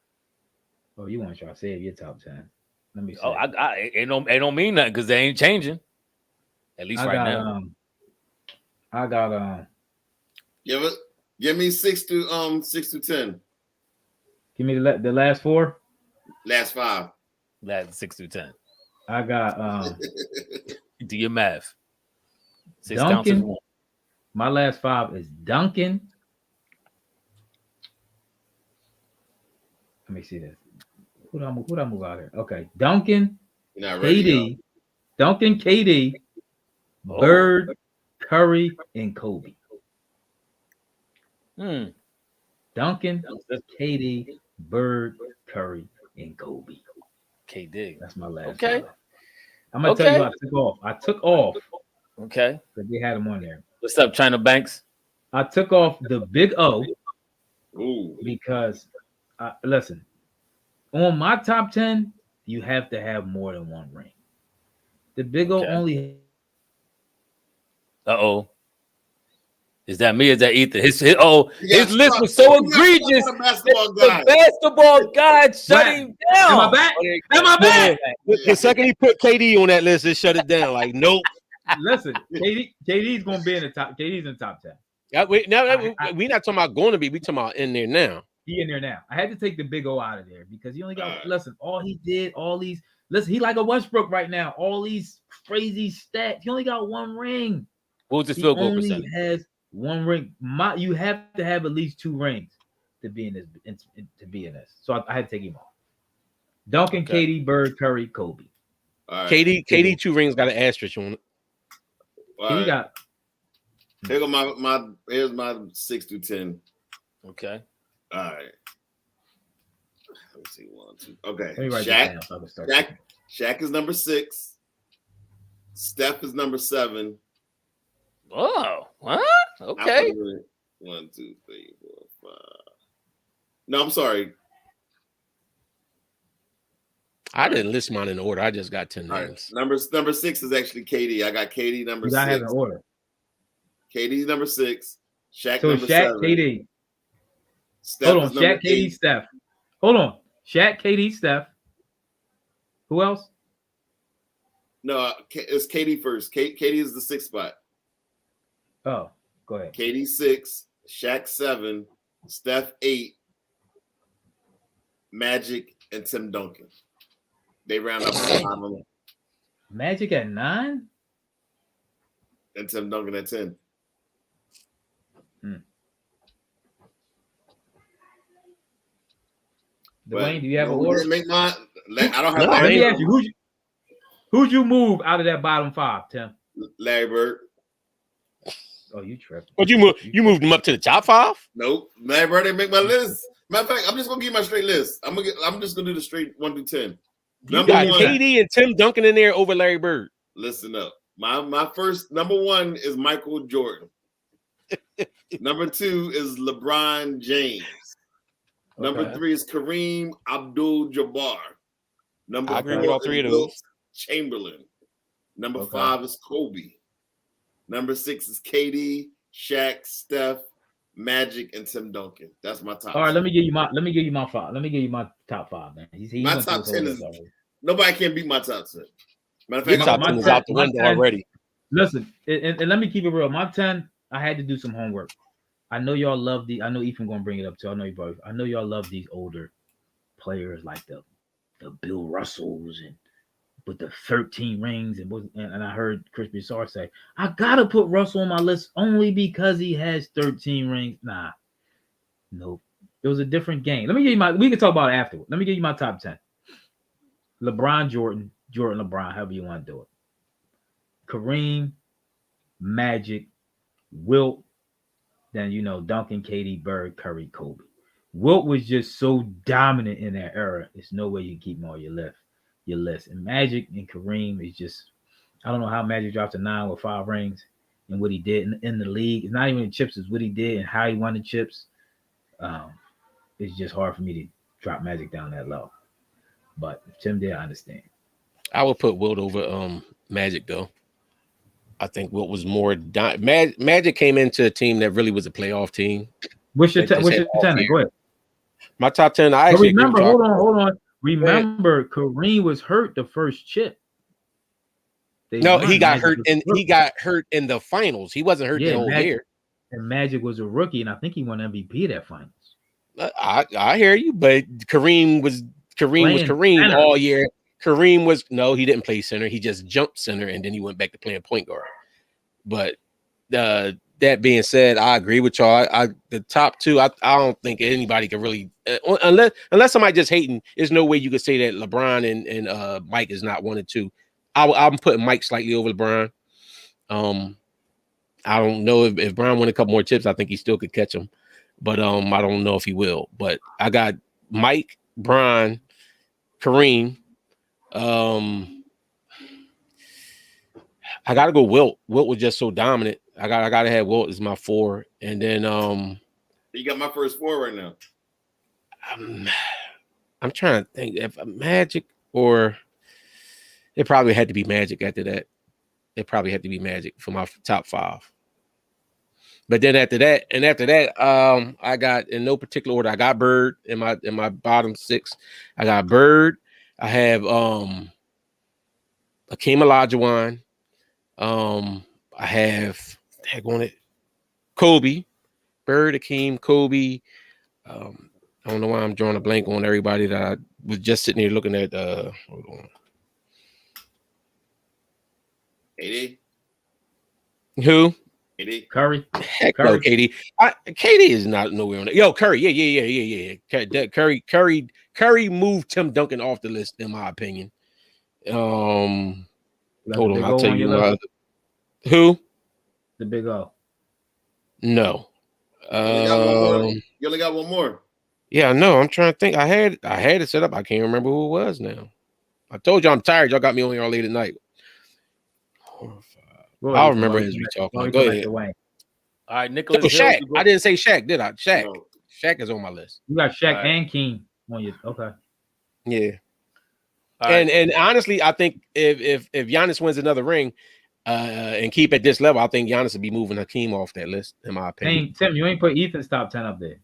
Speaker 4: Oh, you want to try to save your top 10. Let me see.
Speaker 1: Oh, it don't mean nothing because they ain't changing. At least right now.
Speaker 4: I got
Speaker 2: give me 6 to 10.
Speaker 4: Give me the last 4.
Speaker 2: Last 5.
Speaker 1: Last 6 through 10.
Speaker 4: I got
Speaker 1: do your math. 6
Speaker 4: Duncan.
Speaker 1: counts.
Speaker 4: My last 5 is Duncan. Let me see this. Who do I move out here? Okay, Duncan, KD, Duncan, KD, Bird, Curry, and Kobe. Duncan, KD, Bird, Curry, and Kobe.
Speaker 1: KD.
Speaker 4: That's my last.
Speaker 1: Okay.
Speaker 4: Five. I'm gonna tell you, I took off.
Speaker 1: Okay.
Speaker 4: Because they had them on there.
Speaker 1: What's up, China Banks?
Speaker 4: I took off the Big O.
Speaker 2: Ooh.
Speaker 4: Because listen, on my top 10, you have to have more than one ring. The Big O only.
Speaker 1: Is that me? Is that Ethan? His list was so egregious. The basketball guy shut him down.
Speaker 4: Am I back? Am I back?
Speaker 3: The second he put KD on that list, it shut it down. Like, nope.
Speaker 4: Listen, KD's gonna be in the top. KD's in the top 10.
Speaker 3: We're not talking about going to be. We talking about in there now.
Speaker 4: He in there now. I had to take the Big O out of there because he only got. Listen, all he did, all these. Listen, he like a Westbrook right now. All these crazy stats. He only got one ring.
Speaker 1: What was the field goal percentage?
Speaker 4: He has one ring. You have to have at least 2 rings to be in this. To be in this. So I had to take him off. Duncan, KD, Bird, Curry, Kobe.
Speaker 2: Right.
Speaker 3: KD 2 rings got an asterisk on it.
Speaker 4: He got.
Speaker 2: Here go here's my 6 to 10.
Speaker 1: Okay.
Speaker 2: All right. Let's see 1, 2. Okay. Shaq is number 6. Steph is number 7.
Speaker 1: Oh, what? Okay.
Speaker 2: 1, 2, 3, 4, 5. No, I'm sorry.
Speaker 3: I didn't list mine in order. I just got 10 names.
Speaker 2: Right. Number 6 is actually KD. I got KD number 6.
Speaker 4: I have an order.
Speaker 2: KD's number 6. Shaq
Speaker 4: so
Speaker 2: number
Speaker 4: Shaq,
Speaker 2: 7.
Speaker 4: KD.
Speaker 2: Steph
Speaker 4: Hold on. Shaq, KD, Steph. Hold on. Shaq, KD, Steph. Who else?
Speaker 2: No, it's KD first. KD is the 6th spot.
Speaker 4: Oh, go ahead.
Speaker 2: KD 6, Shaq 7, Steph 8, Magic, and Tim Duncan. They round up to 9.
Speaker 4: Magic at 9?
Speaker 2: And Tim Duncan at 10.
Speaker 4: Dwayne, do you have a order?
Speaker 2: Make mine. I don't have.
Speaker 4: Let me ask you, who'd you move out of that bottom 5, Tim?
Speaker 2: Larry Bird.
Speaker 4: Oh, you tripping?
Speaker 3: But you moved him up to the top 5?
Speaker 2: Nope, Larry Bird didn't make my list. Matter of fact, I'm just gonna give you my straight list. I'm just gonna do the straight 1 through 10.
Speaker 3: You got KD and Tim Duncan in there over Larry Bird.
Speaker 2: Listen up. My first number 1 is Michael Jordan. Number 2 is LeBron James. Number 3 is Kareem Abdul-Jabbar.
Speaker 3: I agree with all 3 of those.
Speaker 2: Chamberlain. Number 5 is Kobe. Number 6 is KD, Shaq, Steph, Magic, and Tim Duncan. That's my top.
Speaker 4: All right, let me give you my 5. Let me give you my top 5, man.
Speaker 2: My top 10 is nobody can beat my top 10. Matter of fact,
Speaker 3: top 10 is out the window already.
Speaker 4: Listen, and let me keep it real. My 10, I had to do some homework. I know y'all love I know Ethan gonna bring it up too. I know you both. I know y'all love these older players like the Bill Russells and with the 13 rings and I heard Chris Broussard say, I gotta put Russell on my list only because he has 13 rings. Nah, nope. It was a different game. Let me give you we can talk about it afterward. Let me give you my top 10. LeBron, Jordan, LeBron, however you want to do it. Kareem, Magic, Wilt, then Duncan, KD, Bird, Curry, Kobe. Wilt was just so dominant in that era. There's no way you keep him on your list. And Magic and Kareem is just, I don't know how Magic dropped to 9 with 5 rings and what he did in the league. It's not even the chips, it's what he did and how he won the chips. It's just hard for me to drop Magic down that low. But Tim did, I understand.
Speaker 3: I would put Wilt over Magic though. I think Wilt was more Magic came into a team that really was a playoff team.
Speaker 4: What's your 10? Go ahead.
Speaker 3: My top 10. I actually
Speaker 4: remember. Hold on. Remember, Kareem was hurt the first chip.
Speaker 3: He got hurt in the finals. He wasn't hurt the whole year.
Speaker 4: And Magic was a rookie, and I think he won MVP that finals.
Speaker 3: I hear you, but Kareem was Kareem all year. He didn't play center. He just jumped center, and then he went back to playing point guard. But that being said, I agree with y'all. The top 2, I don't think anybody can really unless somebody just hating. There's no way you could say that LeBron and Mike is not 1 and 2. I'm putting Mike slightly over LeBron. I don't know if Bron win a couple more chips, I think he still could catch him. But I don't know if he will. But I got Mike, Bron, Kareem. I gotta go Wilt. Wilt was just so dominant. I gotta have Wilt as my 4. And then
Speaker 2: you got my first 4 right now.
Speaker 3: I'm trying to think if Magic or it probably had to be Magic after that. It probably had to be Magic for my top 5. But then after that, I got in no particular order. I got Bird in my bottom 6. I got Bird. I have Hakeem Olajuwon. I have Kobe, Bird, Hakeem, Kobe. I don't know why I'm drawing a blank on everybody that I was just sitting here looking at. Hold on.
Speaker 2: KD.
Speaker 3: Who?
Speaker 2: KD.
Speaker 4: Curry.
Speaker 3: Heck no, KD. KD is not nowhere on it. Yo, Curry. Yeah. Curry moved Tim Duncan off the list, in my opinion. Hold on, I'll tell you. Who?
Speaker 4: The Big O.
Speaker 3: No.
Speaker 2: You only got one more.
Speaker 3: Yeah, no. I'm trying to think. I had it set up. I can't remember who it was now. I told you I'm tired. Y'all got me on here all late at night. 4, 5. I'll remember as we talk. Go ahead.
Speaker 1: All right, Nicholas.
Speaker 3: Shaq. I didn't say Shaq, did I? Shaq. No. Shaq is on my list.
Speaker 4: You got Shaq and King on your
Speaker 3: Yeah. And honestly, I think if Giannis wins another ring and keep at this level, I think Giannis will be moving Hakeem off that list, in my opinion.
Speaker 4: Hey, Tim, you ain't put Ethan's top 10 up there.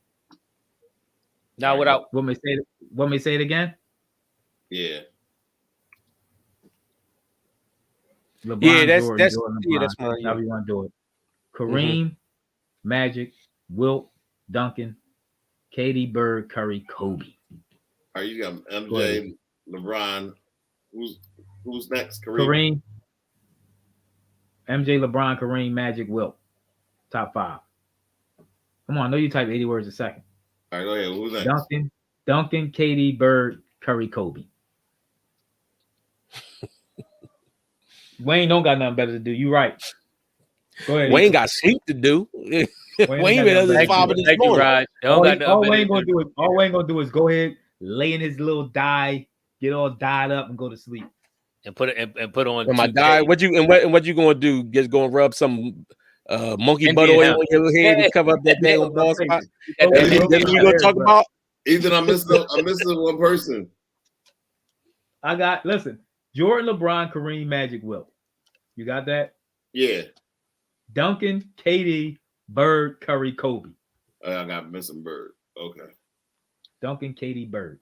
Speaker 1: Now without
Speaker 4: want me to say it again?
Speaker 2: Yeah.
Speaker 4: LeBron,
Speaker 3: that's
Speaker 4: Jordan,
Speaker 3: that's mine.
Speaker 4: However you want to do it. Kareem, Magic, Wilt, Duncan, KD, Bird, Curry, Kobe.
Speaker 2: All right, you got MJ, LeBron. Who's next? Kareem,
Speaker 4: MJ, LeBron, Kareem, Magic, Wilt. Top 5. Come on, I know you type 80 words a second.
Speaker 2: All right, go ahead. Who's next?
Speaker 4: Duncan, KD, Bird, Curry, Kobe. Wayne don't got nothing better to do. You right. Go ahead.
Speaker 3: Wayne got sleep to do. Wayne does his 5 this morning.
Speaker 4: All Wayne gonna do is go ahead, lay in his little dye, get all dyed up, and go to sleep.
Speaker 1: And put on.
Speaker 3: My dye. What you gonna do? Just gonna rub some monkey butt oil on your head to cover up that dang bald spot? That's what you gonna talk about?
Speaker 2: Ethan, I'm missing one person.
Speaker 4: Listen. Jordan, LeBron, Kareem, Magic, Wilt. You got that?
Speaker 2: Yeah.
Speaker 4: Duncan, KD, Bird, Curry, Kobe.
Speaker 2: I got missing Bird. Okay.
Speaker 4: Duncan, KD, Bird.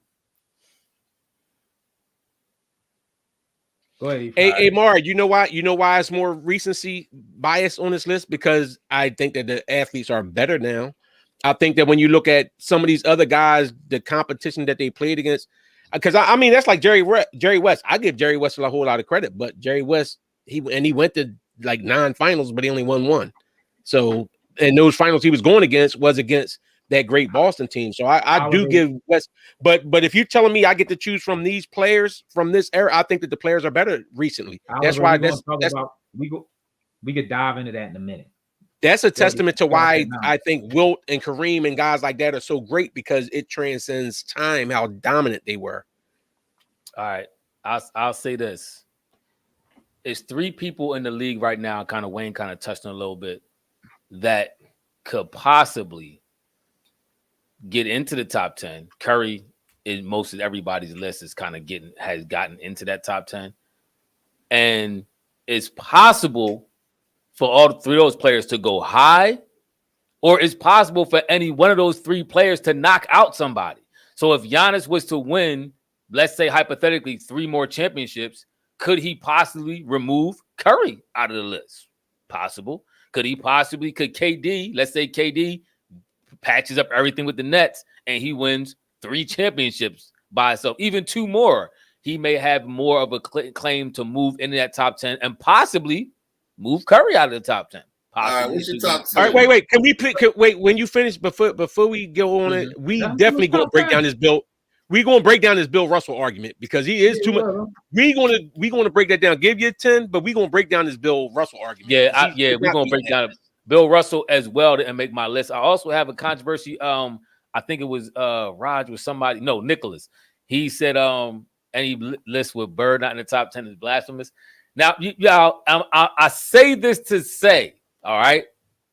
Speaker 4: Go ahead.
Speaker 3: Hey, Mar, you know why? You know why it's more recency bias on this list? Because I think that the athletes are better now. I think that when you look at some of these other guys, the competition that they played against, because I mean that's like Jerry West. I give Jerry West a whole lot of credit, but Jerry West he went to like 9 finals, but he only won 1. So and those finals he was going against was against that great Boston team. So I do give West, but if you're telling me I get to choose from these players from this era, I think that the players are better recently. That's why
Speaker 4: we could dive into that in a minute.
Speaker 3: That's a testament to why I think Wilt and Kareem and guys like that are so great, because it transcends time how dominant they were.
Speaker 1: All right, I'll say this: it's 3 people in the league right now. Wayne touched on a little bit that could possibly get into the top 10. Curry, in most of everybody's list, has gotten into that top 10, and it's possible for all 3 of those players to go high, or it's possible for any one of those 3 players to knock out somebody. So if Giannis was to win, let's say hypothetically 3 more championships, could he possibly remove Curry out of the list? Possible. Could KD, let's say KD patches up everything with the Nets and he wins 3 championships by himself, even 2 more, he may have more of a claim to move into that top 10 and possibly move Curry out of the top 10.
Speaker 2: All
Speaker 3: right, wait. Can we wait when you finish before we go on it? We definitely going to break down this Bill. We're going to break down this Bill Russell argument because he is too much. We're going to break that down. Give you 10, but we're going to break down this Bill Russell argument.
Speaker 1: We're going to break down Bill Russell as well and make my list. I also have a controversy. I think it was Raj with somebody. No, Nicholas. He said any list with Bird not in the top 10 is blasphemous. Now, I say this to say, all right,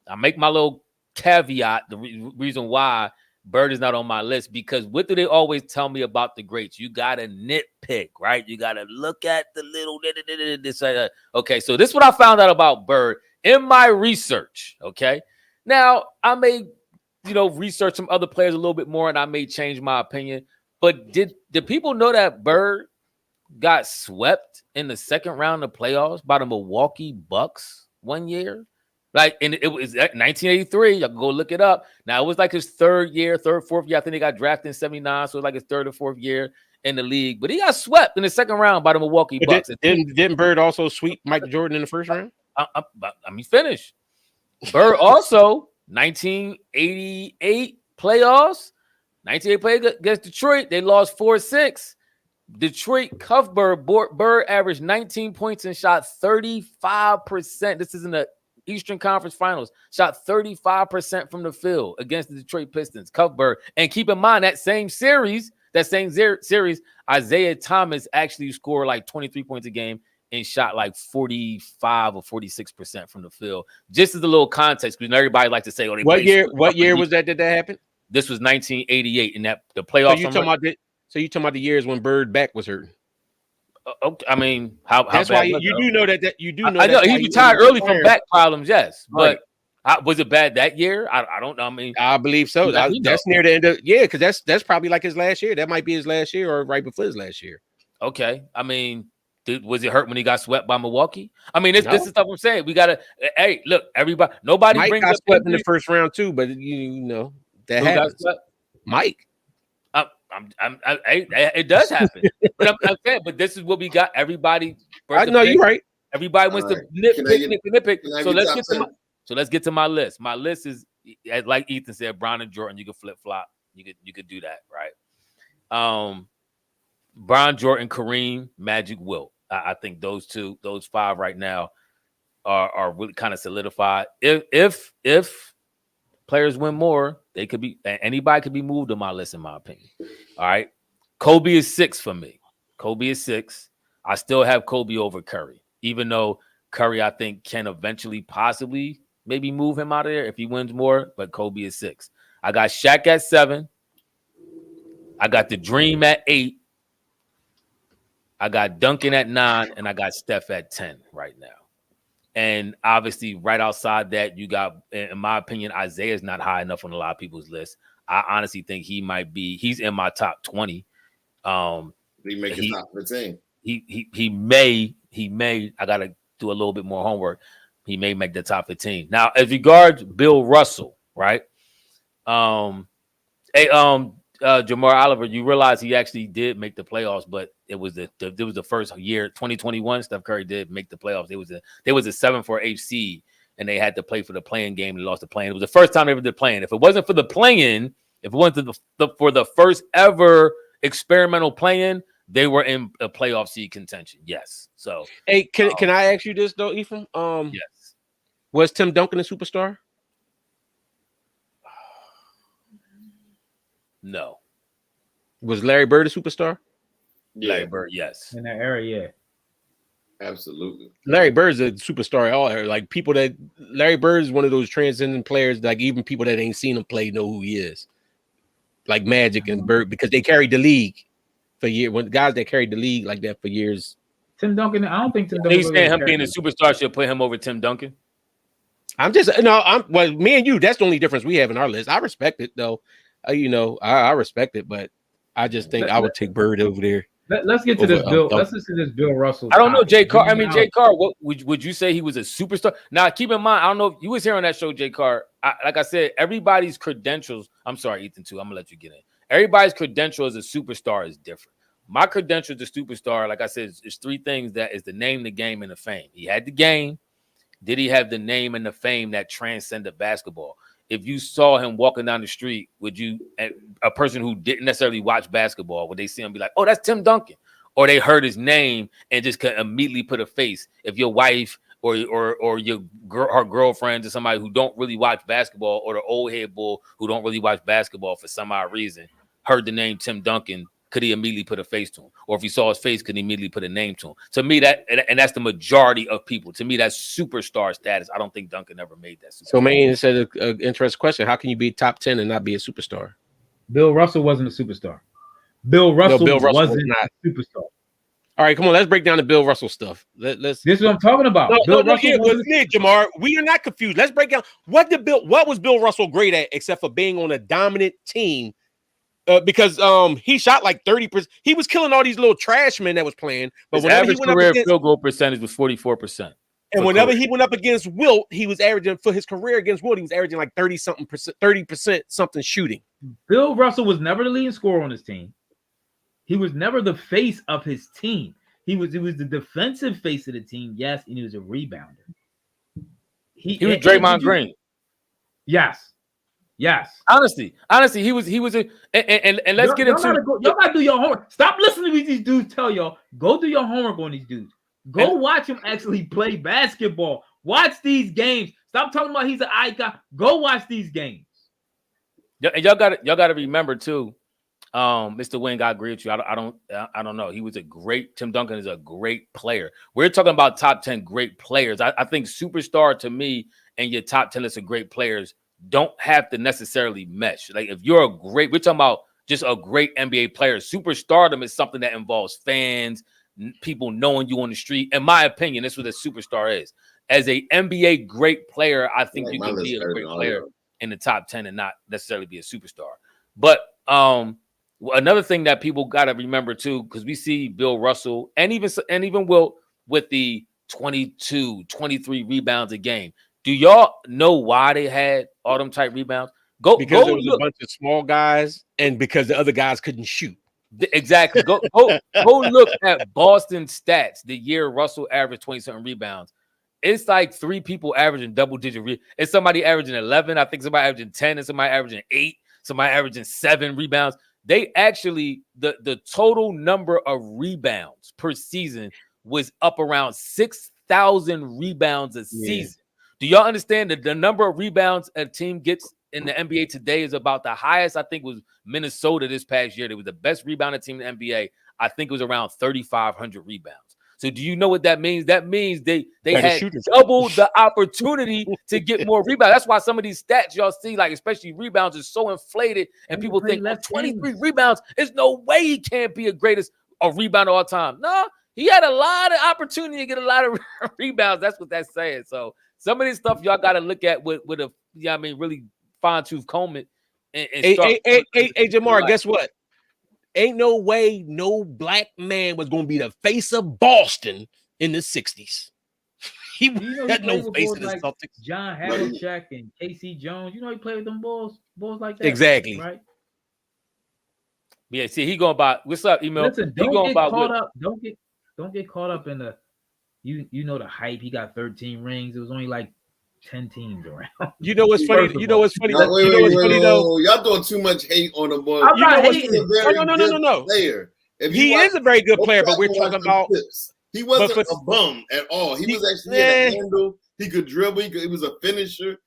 Speaker 1: I make my little caveat, the reason why Bird is not on my list, because what do they always tell me about the greats? You got to nitpick, right? You got to look at the little this. Okay, so this is what I found out about Bird in my research, okay? Now, I may, research some other players a little bit more, and I may change my opinion, but did people know that Bird got swept in the second round of playoffs by the Milwaukee Bucks one year? And it was 1983. Y'all can go look it up. Now, it was like his 4th year. I think he got drafted in 79, so it was like his 3rd or 4th year in the league. But he got swept in the second round by the Milwaukee Bucks.
Speaker 3: Didn't Bird also sweep Michael Jordan in the first round?
Speaker 1: Let me finish. Bird also, 1988 playoffs, 1988 play against Detroit. They lost 4-6. Detroit cuffed Bird. Bird averaged 19 points and shot 35%. This is in the Eastern Conference Finals. Shot 35% from the field against the Detroit Pistons. Cuffed Bird. And keep in mind, that same series, Isaiah Thomas actually scored like 23 points a game and shot like 45 or 46% from the field. Just as a little context, because everybody likes to say, "Oh,
Speaker 3: what year was that? Did that happen?"
Speaker 1: This was 1988, and the playoffs.
Speaker 3: So you talking about the years when Bird back was hurt?
Speaker 1: Okay, I mean, how
Speaker 3: that's
Speaker 1: bad
Speaker 3: why you do know that you do know.
Speaker 1: I know he retired early from back problems, yes, but was it bad that year? I don't know. I mean,
Speaker 3: I believe so. That's near the end of because that's probably like his last year. That might be his last year or right before his last year.
Speaker 1: Okay, I mean, was it hurt when he got swept by Milwaukee? I mean, this is stuff I'm saying. We gotta. Hey, look, everybody. Nobody
Speaker 3: Mike
Speaker 1: brings
Speaker 3: got
Speaker 1: up
Speaker 3: swept in the first round too, but that happens. Mike.
Speaker 1: It does happen, but I'm saying, but this is what we got. Everybody,
Speaker 3: I know you're right.
Speaker 1: Everybody wants to nitpick. So let's get to my list. My list is, like Ethan said, Brown and Jordan. You can flip flop. You could do that, right? Brown, Jordan, Kareem, Magic, Wilt. I think those 5 right now are really kind of solidified. If players win more, anybody could be moved on my list, in my opinion. All right. Kobe is 6 for me. Kobe is 6. I still have Kobe over Curry, even though Curry, I think, can eventually possibly maybe move him out of there if he wins more, but Kobe is 6. I got Shaq at 7. I got the Dream at 8. I got Duncan at 9, and I got Steph at 10 right now. And obviously, right outside that, you got, in my opinion, Isaiah's not high enough on a lot of people's list. I honestly think he's in my top 20.
Speaker 2: He make his top 15.
Speaker 1: he may. I gotta do a little bit more homework. He may make the top 15. Now, as regards Bill Russell, right? Jamar Oliver, you realize he actually did make the playoffs, but it was the first year, 2021. Steph Curry did make the playoffs. They was a 7 for 8 seed, and they had to play for the play-in game. They lost the play-in. It was the first time they ever did play-in. If it wasn't for the play-in, if it wasn't for the first ever experimental play-in, they were in a playoff seed contention. Yes. So,
Speaker 3: hey, can I ask you this though, Ephraim?
Speaker 1: Yes.
Speaker 3: Was Tim Duncan a superstar?
Speaker 1: No.
Speaker 3: Was Larry Bird a superstar?
Speaker 2: Yeah.
Speaker 1: Larry Bird, yes.
Speaker 4: In that era, yeah.
Speaker 2: Absolutely.
Speaker 3: Larry Bird's a superstar. Like people that Larry Bird is one of those transcendent players. Like even people that ain't seen him play know who he is. Like Magic and Bird, because they carried the league for years. When guys that carried the league like that for years.
Speaker 4: Tim Duncan, I don't think Tim Duncan.
Speaker 1: He's saying him being a superstar should put him over Tim Duncan.
Speaker 3: Me and you. That's the only difference we have in our list. I respect it though. I respect it, but I just think I would take Bird over there.
Speaker 4: Let's get to this Bill. Let's listen to this Bill Russell.
Speaker 1: I don't know, Jay Carr. Jay Carr. What would you say he was a superstar? Now, keep in mind, I don't know if you was here on that show, Jay Carr. Like I said, everybody's credentials. I'm sorry, Ethan, too. I'm gonna let you get in. Everybody's credential as a superstar is different. My credential as a superstar, like I said, is three things. That is the name, the game, and the fame. He had the game. Did he have the name and the fame that transcended basketball? If you saw him walking down the street, would you, a person who didn't necessarily watch basketball, would they see him be like, oh, that's Tim Duncan? Or they heard his name and just could immediately put a face. If your wife or your her girlfriend or somebody who don't really watch basketball, or the old head bull who don't really watch basketball for some odd reason, heard the name Tim Duncan, could he immediately put a face to him? Or if he saw his face, could he immediately put a name to him? To me, that's the majority of people. To me, that's superstar status. I don't think Duncan ever made that.
Speaker 3: So, man, it said an interesting question. How can you be top 10 and not be a superstar?
Speaker 4: Bill Russell wasn't a superstar. Bill Russell wasn't not a superstar.
Speaker 3: All right, come on. Let's break down the Bill Russell stuff. This
Speaker 4: is what I'm talking about. Bill Russell
Speaker 3: wasn't it, Jamar. We are not confused. Let's break down what was Bill Russell great at, except for being on a dominant team. Because he shot like 30%. He was killing all these little trash men that was playing. But
Speaker 1: his average career field goal percentage was 44%.
Speaker 3: And whenever he went up against Wilt, he was averaging for his career against Wilt, he was averaging like 30% something shooting.
Speaker 4: Bill Russell was never the leading scorer on his team. He was never the face of his team. He was the defensive face of the team, yes, and he was a rebounder.
Speaker 1: He was Draymond Green.
Speaker 4: Yes.
Speaker 1: Honestly, he was a and let's get into
Speaker 4: y'all gotta do your homework. Stop listening to these dudes tell y'all. Go do your homework on these dudes. Go watch him actually play basketball. Watch these games. Stop talking about he's an icon. Go watch these games.
Speaker 1: And y'all got to remember too, Mr. Wing, I agree with you. I don't know. He was a great. Tim Duncan is a great player. We're talking about top 10 great players. I think superstar to me and your top 10 list of great players don't have to necessarily mesh. Like if you're we're talking about just a great NBA player. Superstardom is something that involves fans, people knowing you on the street. In my opinion, that's what a superstar is. As a NBA great player, I think you can be a great player in the top 10 and not necessarily be a superstar. But another thing that people got to remember too, because we see Bill Russell and even Wilt with the 22, 23 rebounds a game. Do y'all know why they had all them type rebounds?
Speaker 3: Because there was a bunch of small guys, and because the other guys couldn't shoot.
Speaker 1: Exactly. Go look at Boston stats the year Russell averaged 20-something rebounds. It's like 3 people averaging double-digit. It's somebody averaging 11. I think somebody averaging 10, and somebody averaging 8. Somebody averaging 7 rebounds. They actually the total number of rebounds per season was up around 6,000 rebounds a season. Do y'all understand that the number of rebounds a team gets in the NBA today is about the highest? I think was Minnesota this past year. They was the best rebounding team in the NBA. I think it was around 3,500 rebounds. So do you know what that means? That means they had double the opportunity to get more rebounds. That's why some of these stats y'all see, like especially rebounds, is so inflated, and people think 23 rebounds. There's no way he can't be a greatest rebounder all time. No, he had a lot of opportunity to get a lot of rebounds. That's what that's saying. So some of this stuff y'all got to look at with a really fine tooth comb it.
Speaker 3: Hey, Jamar, guess what? ain't no way no black man was going to be the face of Boston in the 60s. He had no face in the
Speaker 4: like
Speaker 3: Celtics.
Speaker 4: John Havlicek and Casey Jones. You know he played with them bulls like that.
Speaker 3: Exactly.
Speaker 4: Right?
Speaker 1: Yeah, see, he going by what's up, email?
Speaker 4: Listen, don't get caught up. Don't get caught up in the you know the hype. He got 13 rings. It was only like 10 teams around.
Speaker 3: You know what's funny? You know what's funny?
Speaker 2: No, wait, though? Y'all doing too much hate on the boy.
Speaker 4: I'm not hating.
Speaker 3: No.
Speaker 2: Player.
Speaker 3: He is a very good player, but we're talking about.
Speaker 2: He wasn't a bum at all. He was actually had a handle. He could dribble. He was a finisher.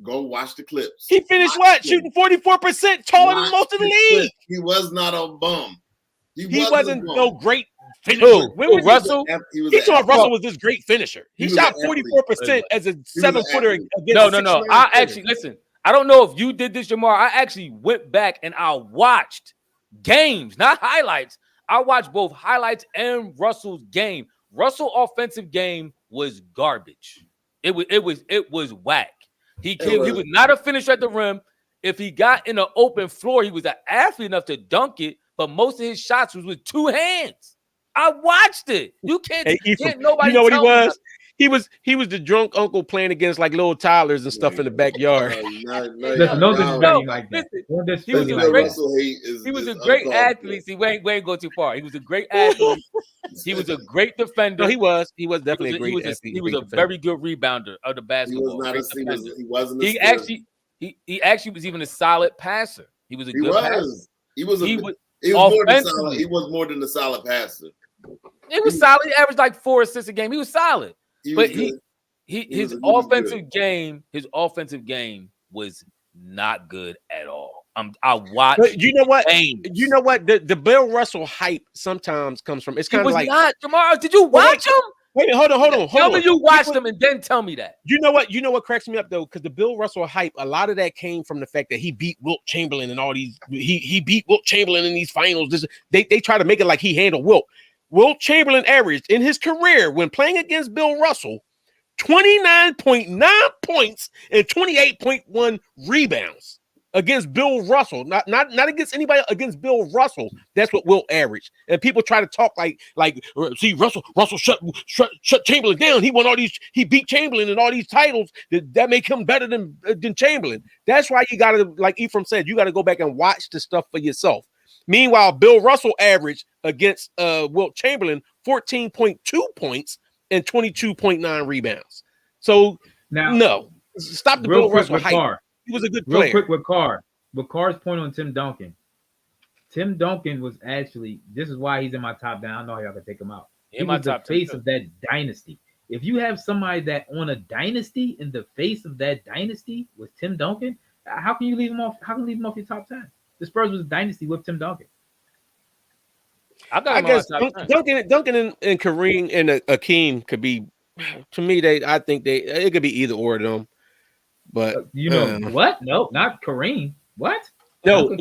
Speaker 2: Go watch the clips.
Speaker 3: He finished shooting 44%, taller than most of the league.
Speaker 2: He was not a bum.
Speaker 3: He wasn't no great finisher.
Speaker 1: Russell?
Speaker 3: He thought Russell was this great finisher. He shot 44% as a 7-footer.
Speaker 1: No. I actually listen. I don't know if you did this, Jamar. I actually went back and I watched games, not highlights. I watched both highlights and Russell's game. Russell's offensive game was garbage. It was whack. He was not a finisher at the rim. If he got in an open floor, he was an athlete enough to dunk it, but most of his shots was with two hands. I watched it. You can't nobody.
Speaker 3: You know what he was? He was the drunk uncle playing against like little toddlers and stuff in the backyard.
Speaker 4: No disrespect like that.
Speaker 1: He was a great athlete. See, we ain't go too far. He was a great athlete. He was a great defender.
Speaker 3: No, he was definitely a great athlete.
Speaker 1: He was a very good rebounder of the basketball.
Speaker 2: He wasn't.
Speaker 1: He actually was even a solid passer. He was a good passer.
Speaker 2: He was more than a solid passer.
Speaker 1: He was solid. He averaged like 4 assists a game. He was solid. His offensive game was not good at all. I watched.
Speaker 3: But you know what? You know what? The Bill Russell hype sometimes comes from. It's kind of like
Speaker 1: not Jamar. Did you watch him?
Speaker 3: Wait, hold on.
Speaker 1: Tell me you watched them and then tell me that.
Speaker 3: You know what? You know what cracks me up though, because the Bill Russell hype, a lot of that came from the fact that he beat Wilt Chamberlain and all these. He beat Wilt Chamberlain in these finals. They try to make it like he handled Wilt. Wilt Chamberlain averaged in his career when playing against Bill Russell 29.9 points and 28.1 rebounds against Bill Russell. Not against anybody, against Bill Russell. That's what Wilt averaged. And people try to talk like see Russell shut Chamberlain down. He won all these. He beat Chamberlain in all these titles. That make him better than Chamberlain. That's why you got to, like Ephraim said, you got to go back and watch the stuff for yourself. Meanwhile, Bill Russell averaged against Wilt Chamberlain 14.2 points and 22.9 rebounds. So now, no, stop the Bill Russell hype. He was a good player.
Speaker 4: Real quick with Carr. With Carr's point on Tim Duncan. Tim Duncan was actually, this is why he's in my top 10. I know y'all can take him out. He was the face of that dynasty. If you have somebody that on a dynasty in the face of that dynasty with Tim Duncan, how can you leave him off? How can you leave him off your top 10? The Spurs was a dynasty with Tim Duncan.
Speaker 3: I guess Duncan and Kareem and Akeem could be, to me, I think it could be either or of them. But
Speaker 4: what? No, not Kareem. What?
Speaker 3: No.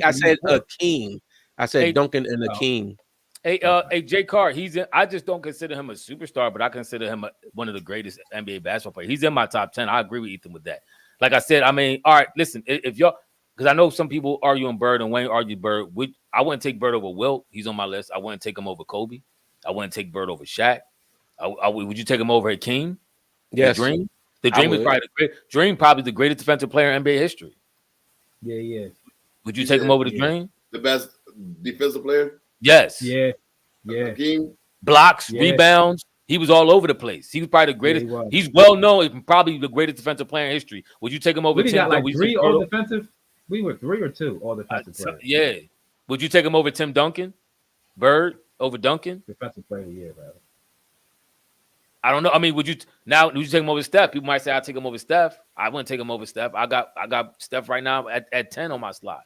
Speaker 3: I said Akeem. I said Duncan and Akeem.
Speaker 1: Hey, Jay Carr. I just don't consider him a superstar, but I consider him one of the greatest NBA basketball players. He's in my top 10. I agree with Ethan with that. Like I said, I mean, all right. Listen, if y'all. Because I know some people arguing Bird and Wayne argue Bird. I wouldn't take Bird over Wilt. He's on my list. I wouldn't take him over Kobe. I wouldn't take Bird over Shaq. Would you take him over Hakeem?
Speaker 3: Yes.
Speaker 1: The Dream? The Dream is probably the greatest defensive player in NBA history.
Speaker 4: Yeah.
Speaker 1: Would you take him over the Dream?
Speaker 2: The best defensive player?
Speaker 1: Yes.
Speaker 4: Yeah.
Speaker 2: Hakeem?
Speaker 1: Blocks, rebounds. He was all over the place. He was probably the greatest. Yeah, he's well known as probably the greatest defensive player in history. Would you take him over?
Speaker 4: He got like 3 all defensive. We were 3 or 2 all defensive players.
Speaker 1: Yeah. Would you take him over Tim Duncan? Bird over Duncan?
Speaker 4: Defensive player of the year, bro.
Speaker 1: I don't know. I mean, would you take him over Steph? People might say I'll take him over Steph. I wouldn't take him over Steph. I got Steph right now at 10 on my slot.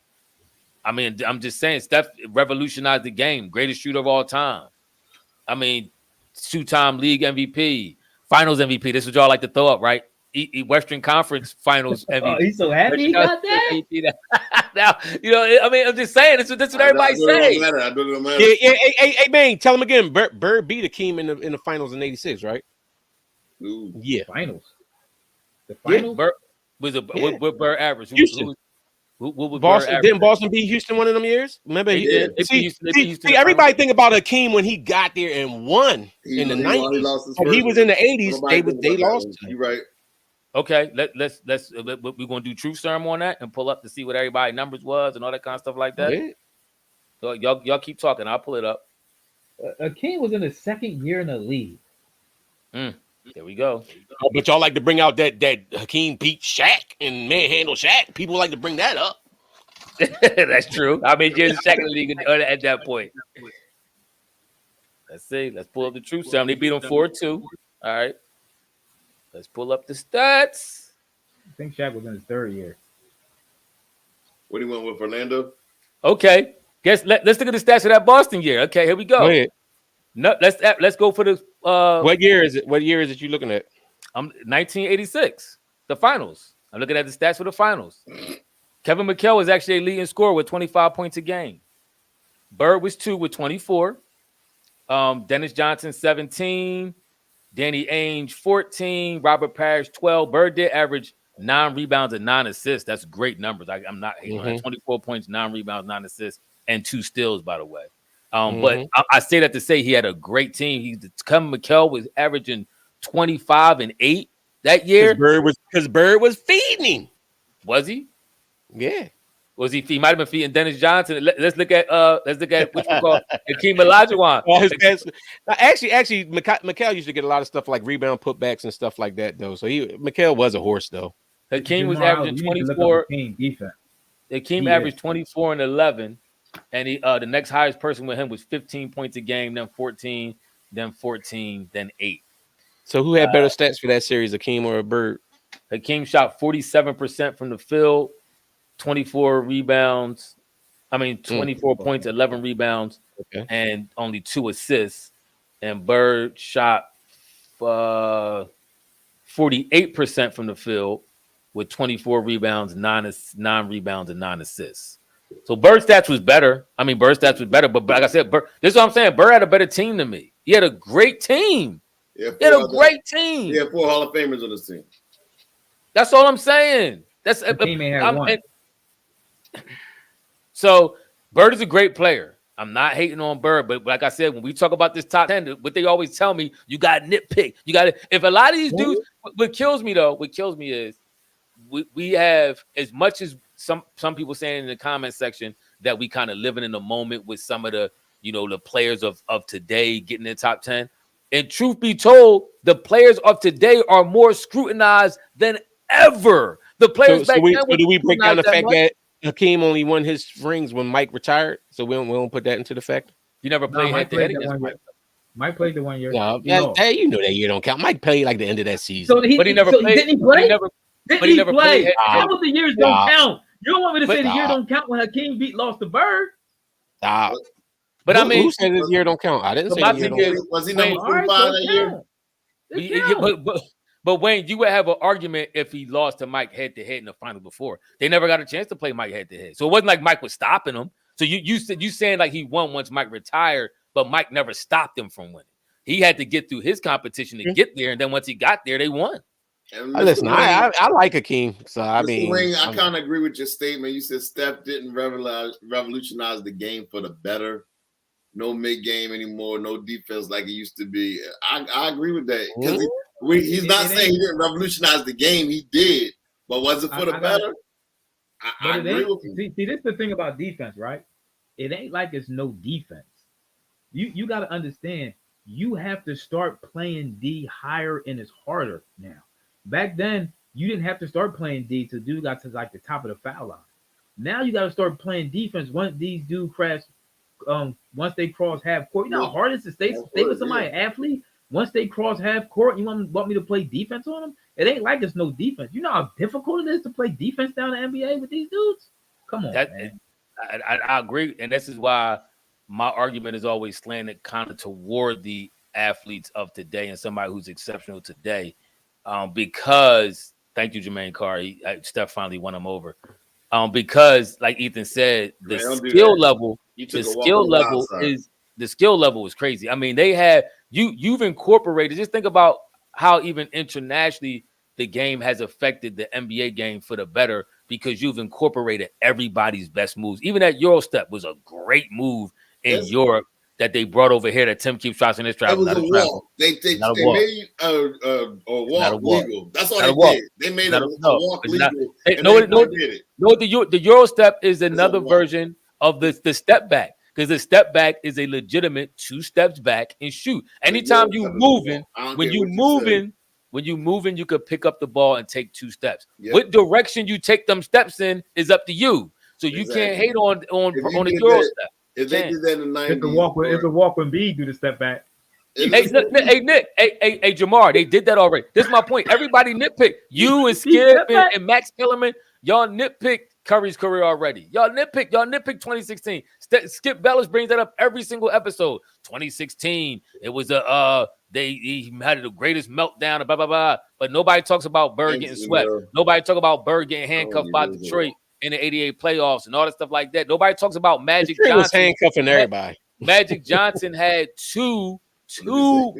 Speaker 1: I mean, I'm just saying Steph revolutionized the game. Greatest shooter of all time. I mean, 2-time league MVP, finals MVP. This is what y'all like to throw up, right? Western Conference Finals MVP.
Speaker 4: Oh, he's so happy he got that.
Speaker 1: Now, I mean, I'm just saying this is what everybody say.
Speaker 3: Yeah. Hey, man, tell him again. Bird beat Akeem in the finals in '86, right?
Speaker 2: Ooh.
Speaker 3: Yeah,
Speaker 4: finals. The finals.
Speaker 1: What Bird average? What would
Speaker 3: Boston didn't Boston beat Houston one of them years? Remember,
Speaker 1: they did.
Speaker 3: See, everybody think about Hakeem when he got there and won in the 90s. But he was in the 80s. They lost.
Speaker 2: You're right.
Speaker 1: Okay, let's we're gonna do truth serum on that and pull up to see what everybody numbers was and all that kind of stuff like that.
Speaker 3: Yeah.
Speaker 1: So y'all keep talking. I'll pull it up.
Speaker 4: Hakeem was in his second year in the league.
Speaker 1: There we go.
Speaker 3: Oh, but y'all like to bring out that Hakeem beat Shaq and manhandle Shaq. People like to bring that up.
Speaker 1: That's true. I mean, you're in the second league at that point. Let's see. Let's pull up the truth serum. They beat them 4-2. All right. Let's pull up the stats.
Speaker 4: I think Shaq was in his third year.
Speaker 2: What do you want with Fernando?
Speaker 1: Okay. Let's look at the stats of that Boston year. Okay, here we go.
Speaker 3: Go ahead.
Speaker 1: No, let's go for the
Speaker 3: what year is it? What year is it you looking at?
Speaker 1: 1986, the finals. I'm looking at the stats for the finals. Kevin McHale was actually a leading scorer with 25 points a game. Bird was 2 with 24. Dennis Johnson 17. Danny Ainge 14. Robert Parrish 12. Bird did average 9 rebounds and 9 assists. That's great numbers. I'm not hating on that. 24 points, 9 rebounds, 9 assists, and 2 steals, by the way. But I say that to say he had a great team. Kevin McHale was averaging 25 and 8 that year.
Speaker 3: Because Bird was feeding him.
Speaker 1: Was he?
Speaker 3: Yeah.
Speaker 1: Was he? He might have been feeding Dennis Johnson. Let's look at which we call Hakeem Olajuwon.
Speaker 3: Actually, McHale used to get a lot of stuff like rebound putbacks and stuff like that, though. So McHale was a horse, though.
Speaker 1: Hakeem was averaging 24. Hakeem averaged 24 and 11, and the next highest person with him was 15 points a game, then 14, then 14, then 8.
Speaker 3: So who had better stats for that series, Hakeem or Bird?
Speaker 1: Hakeem shot 47% from the field, 24 rebounds. 24 points, 11 rebounds, and only 2 assists. And Bird shot 48% from the field with 24 rebounds, 9 rebounds, and 9 assists. So Bird's stats was better. Bird's stats was better, but like I said, this is what I'm saying. Bird had a better team than me. He had a great team. He had a great team.
Speaker 2: He had 4 Hall of Famers on his team.
Speaker 1: That's all I'm saying. That's
Speaker 4: the team had one.
Speaker 1: So Bird is a great player. I'm not hating on Bird, but like I said, when we talk about this top 10, what they always tell me, you got to nitpick. You got to. If a lot of these dudes, what kills me is we have, as much as some people saying in the comment section that we kind of living in the moment with some of the the players of today getting in the top 10. And truth be told, the players of today are more scrutinized than ever. The players back then.
Speaker 3: So do we break down the fact that Hakeem only won his rings when Mike retired? So we don't put that into the fact.
Speaker 1: You never played head-to-head against Mike.
Speaker 4: Mike played the 1 year.
Speaker 3: No, hey, you know that year don't count. Mike played like the end of that season.
Speaker 1: But he never played.
Speaker 4: Didn't he play? Didn't he play?
Speaker 1: How
Speaker 4: about the years don't count? You don't want me to say the year don't count when Hakeem lost to Bird?
Speaker 1: But
Speaker 3: who said his year don't count? I didn't say the year don't count.
Speaker 2: Was he number 45 that year?
Speaker 1: But Wayne, you would have an argument if he lost to Mike head-to-head in the final before. They never got a chance to play Mike head-to-head. So it wasn't like Mike was stopping him. So you saying like he won once Mike retired, but Mike never stopped him from winning. He had to get through his competition to get there, and then once he got there, they won.
Speaker 3: Listen, I like Hakeem. So
Speaker 2: Wayne, I kind of agree with your statement. You said Steph didn't revolutionize the game for the better. No mid-game anymore, no defense like it used to be. I agree with that. Because he's not saying he didn't revolutionize the game. He did. But was it for the better? I agree with you.
Speaker 4: See, this is the thing about defense, right? It ain't like it's no defense. You got to understand, you have to start playing D higher and it's harder now. Back then, you didn't have to start playing D till dude got to like the top of the foul line. Now you got to start playing defense once these dudes crash. Once they cross half court, you know how hard it is to stay with somebody athlete. Once they cross half court, you want me to play defense on them? It ain't like it's no defense. You know how difficult it is to play defense down the NBA with these dudes? Come on, man.
Speaker 1: I agree, and this is why my argument is always slanted kind of toward the athletes of today and somebody who's exceptional today. Because thank you, Jermaine Carr. Steph finally won him over. Because like Ethan said, the skill level is crazy. They have you've incorporated. Just think about how even internationally the game has affected the NBA game for the better because you've incorporated everybody's best moves. Even that Euro step was a great move in Europe that they brought over here that Tim keeps trying to travel.
Speaker 2: It was a walk. They made a walk legal. That's all they did. They made a walk legal.
Speaker 1: The Euro step is another version of the step back, because the step back is a legitimate 2 steps back and shoot. Anytime you moving, when you moving, you could pick up the ball and take 2 steps. Yep. What direction you take them steps in is up to you. So you can't hate on the Euro step.
Speaker 2: If they did that in the 90s,
Speaker 4: if the walk when B do the step back.
Speaker 1: Hey, Nick, hey, Jamar, they did that already. This is my point. Everybody nitpick. You and Skip and Max Kellerman, y'all nitpick Curry's career already. Y'all nitpick 2016. Skip Bayless brings that up every single episode. 2016, it was he had the greatest meltdown, blah blah blah. But nobody talks about Bird getting swept. Nobody talk about Bird getting handcuffed by Detroit in the '88 playoffs and all that stuff like that. Nobody talks about Magic Johnson
Speaker 3: was handcuffing everybody.
Speaker 1: Magic Johnson had two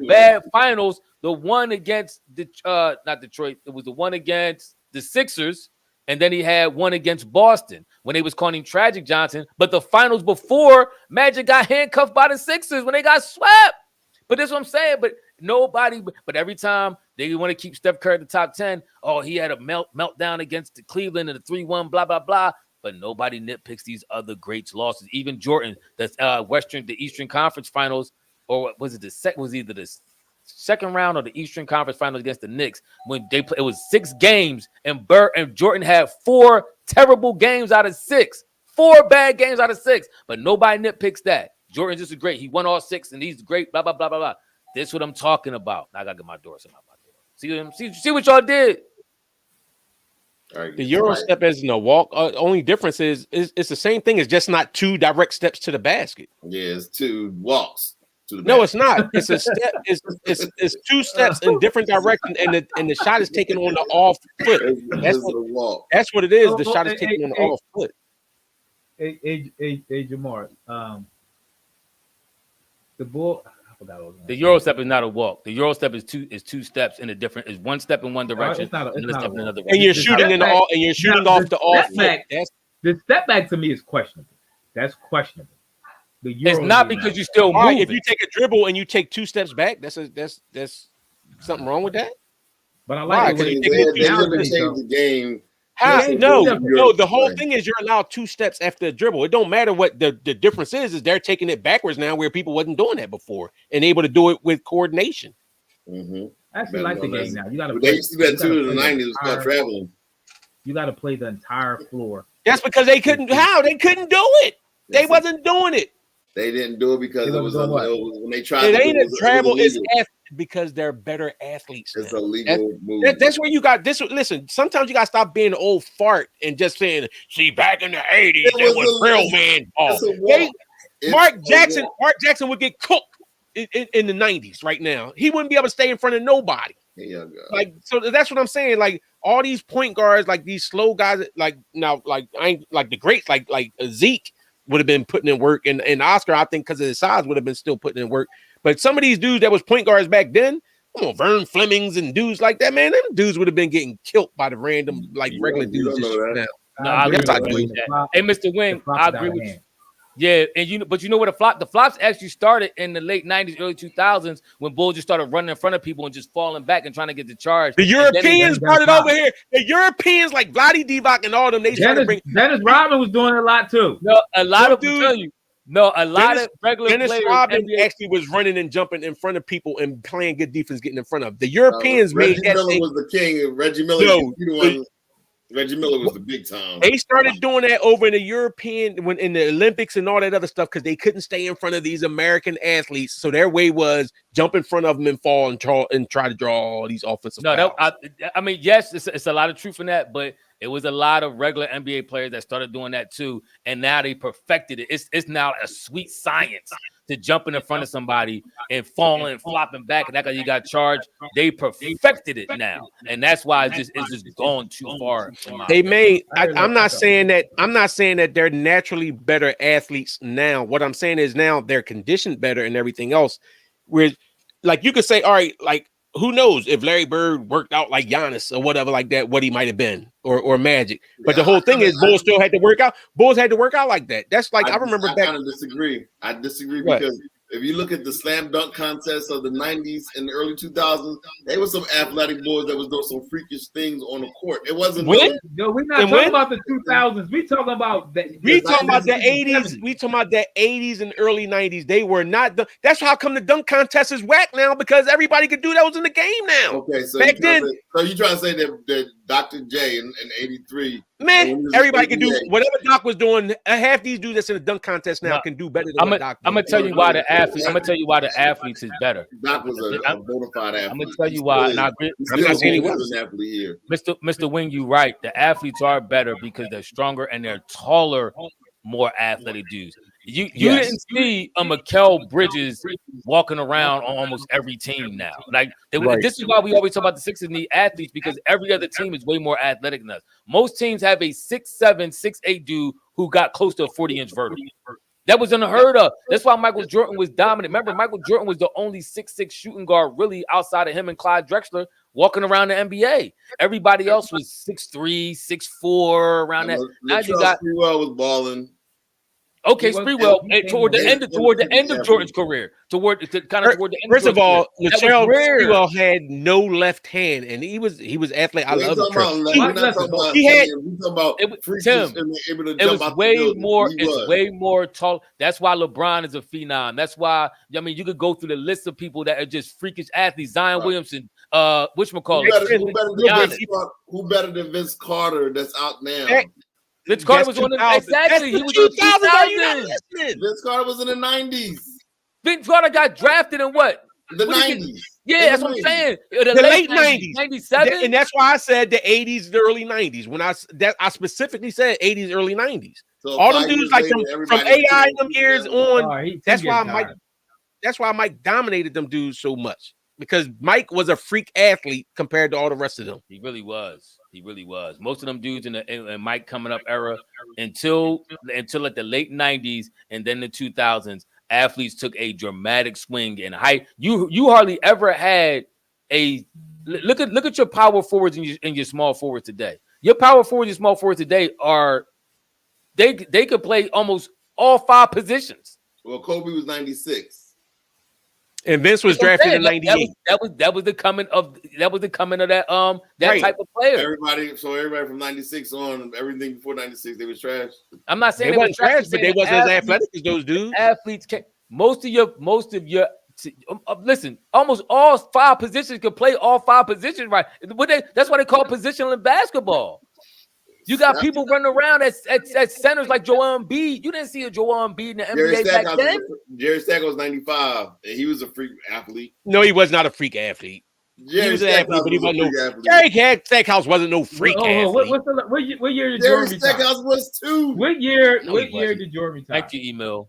Speaker 1: bad finals. The one against not Detroit. It was the one against the Sixers, and then he had one against Boston when they was calling him Tragic Johnson. But the finals before, Magic got handcuffed by the Sixers when they got swept. But that's what I'm saying. But every time they want to keep Steph Curry at the top 10, oh, he had a meltdown against the Cleveland and the 3-1, blah, blah, blah. But nobody nitpicks these other greats' losses. Even Jordan, the Eastern Conference Finals, or was it either the second round or the Eastern Conference Finals against the Knicks when they play, it was 6 games, and Jordan had 4 terrible games out of 6. 4 bad games out of 6. But nobody nitpicks that. Jordan's just great. He won all 6, and he's great. Blah blah blah blah blah. This is what I'm talking about. Now I gotta get my door. See what y'all did.
Speaker 3: The Euro step isn't a walk. Only difference is it's the same thing. It's just not 2 direct steps to the basket.
Speaker 2: Yeah, it's 2 walks to the basket.
Speaker 3: No, it's not. It's a step. It's 2 steps in different directions, and the shot is taken on the off foot. That's what it is. The shot is taken on the off foot.
Speaker 4: Hey, Jamar.
Speaker 1: The Euro step is not a walk. The Euro step is 2 steps in a different. Is 1 step in one direction, another step in another.
Speaker 3: And you're shooting in all. And you're shooting off the off foot.
Speaker 4: The step back to me is questionable. That's questionable.
Speaker 1: It's not because you're still moving.
Speaker 3: If you take a dribble and you take 2 steps back, that's something wrong with that.
Speaker 4: But I like
Speaker 2: it when you take the game.
Speaker 3: No. The whole thing is you're allowed 2 steps after the dribble. It don't matter what the difference is they're taking it backwards now, where people wasn't doing that before and able to do it with coordination.
Speaker 2: Mm-hmm.
Speaker 4: I actually like the game now. You got to.
Speaker 2: They used to do that too in the 90s. Start traveling.
Speaker 4: You got to play the entire floor.
Speaker 3: That's because they couldn't. How they couldn't do it? They wasn't doing it.
Speaker 2: They didn't do it because it was when they tried.
Speaker 3: It ain't a travel. It's because they're better athletes.
Speaker 2: It's a legal move.
Speaker 3: That's where you got this. Listen, sometimes you got to stop being an old fart and just saying, "See, back in the '80s, it was real man ball." Mark Jackson would get cooked in the '90s. Right now, he wouldn't be able to stay in front of nobody.
Speaker 2: Yeah,
Speaker 3: like so. That's what I'm saying. Like all these point guards, like these slow guys, like I ain't like the greats, like Zeke would have been putting in work, and Oscar, I think, because of his size, would have been still putting in work. But some of these dudes that was point guards back then, come on, Vern Flemings and dudes like that, man, them dudes would have been getting killed by the random, regular dudes.
Speaker 1: No, I agree with that. Hey, Mr. Wing, I agree with you. Yeah, and but you know what the flops actually started in the late 90s, early 2000s when Bulls just started running in front of people and just falling back and trying to get the charge.
Speaker 3: The Europeans started over here. The Europeans like Vlade Divac and all them, they started bring.
Speaker 4: Dennis Rodman was doing it a lot too.
Speaker 1: No, a lot of dudes. No, a lot of regular
Speaker 3: Dennis
Speaker 1: players.
Speaker 3: Rodman actually was running and jumping in front of people and playing good defense, getting in front of the Europeans.
Speaker 2: Reggie Miller was the king. Reggie Miller. Reggie Miller was the big time.
Speaker 3: They started doing that over in the European, when in the Olympics and all that other stuff, because they couldn't stay in front of these American athletes. So their way was jump in front of them and fall and try to draw all these offensive.
Speaker 1: No, I mean, yes, it's a lot of truth in that, but it was a lot of regular NBA players that started doing that too, and now they perfected it. It's now a sweet science to jumping in front of somebody and falling and flopping back, and that's how you got charged. They perfected it now, and that's why it's just going too far.
Speaker 3: They made. I'm not saying that they're naturally better athletes now. What I'm saying is now they're conditioned better and everything else. Where, like, you could say, all right, like who knows if Larry Bird worked out like Giannis or whatever like that, what he might have been, or Magic. But the whole thing is, Bulls still had to work out. Bulls had to work out like that. That's like I remember back.
Speaker 2: I kind of disagree. I disagree because if you look at the slam dunk contests of the 90s and the early 2000s, there were some athletic boys that was doing some freakish things on the court. It wasn't.
Speaker 4: No, we're not talking about the 2000s. We talking about the
Speaker 3: 80s. We talking about the 80s and early 90s. They were not. That's how come the dunk contest is whack now, because everybody could do those in the game now.
Speaker 2: Okay, so
Speaker 3: back then,
Speaker 2: you trying to say that Dr. J in 83.
Speaker 3: Man, everybody can do whatever Doc was doing. Half these dudes that's in the dunk contest now can do better than what Doc did.
Speaker 1: I'm gonna tell you why the athletes. I'm gonna tell you why the athletes is better.
Speaker 2: Doc was a bona fide athlete.
Speaker 1: I'm gonna tell you why. And I agree.
Speaker 2: I'm not saying he was an athlete here.
Speaker 1: Mr. Wing, you right. The athletes are better because they're stronger and they're taller, more athletic dudes. You didn't see a Mikal Bridges walking around on almost every team now. Like this is why we always talk about the Sixers need athletes, because every other team is way more athletic than us. Most teams have a 6'7", 6'8" dude who got close to a 40-inch vertical. That was unheard of. That's why Michael Jordan was dominant. Remember, Michael Jordan was the only 6'6" shooting guard really outside of him and Clyde Drexler walking around the NBA. Everybody else was 6'3", 6'4", around that. Now you got
Speaker 2: Sprewell was balling.
Speaker 1: Okay, Sprewell toward the end of Jordan's career, toward the end.
Speaker 3: First of all, Latrell Sprewell had no left hand, and he was athletic. I love Latrell.
Speaker 1: It was way more tall. That's why LeBron is a phenom. That's why you could go through the list of people that are just freakish athletes. Zion Williamson,
Speaker 2: who better than Vince Carter that's out now?
Speaker 1: Vince Carter was on the exactly. He was in the 2000s.
Speaker 2: Vince Carter was in the 90s.
Speaker 1: Vince Carter got drafted in what?
Speaker 2: The 90s.
Speaker 1: Yeah, that's what I'm saying.
Speaker 3: The late 90s.
Speaker 1: 97.
Speaker 3: And that's why I said the 80s, the early 90s. When I specifically said 80s, early 90s. So all them dudes like from AI them years on. That's why Mike dominated them dudes so much. Because Mike was a freak athlete compared to all the rest of them.
Speaker 1: He really was. Most of them dudes in the Mike coming up era until like the late 90s and then the 2000s, athletes took a dramatic swing in height. You hardly ever had a look at your power forwards and your small forwards today. Your power forwards and small forwards today are they could play almost all 5 positions.
Speaker 2: Well, Kobe was 96.
Speaker 3: And Vince was drafted in 98.
Speaker 1: That was the coming of that type of player.
Speaker 2: Everybody from 96 on, everything before 96, they was trash.
Speaker 1: I'm not saying
Speaker 3: they wasn't trash, but they wasn't as athletic as those dudes.
Speaker 1: Athletes can most of your listen, almost all 5 positions can play all 5 positions, right? That's why they call positional in basketball. You got people running around at centers like Joel Embiid. You didn't see a Joel Embiid in the NBA back then.
Speaker 2: Jerry Stackhouse was 95, and he was a freak athlete.
Speaker 3: No, he was not a freak athlete. He was an athlete, but he wasn't no athlete. Jerry Stackhouse wasn't no freak athlete.
Speaker 4: What year did
Speaker 2: Jerry
Speaker 4: Jordan retire?
Speaker 2: Stackhouse was 2.
Speaker 4: What year did Jordan retire?
Speaker 1: Thank you, Emil.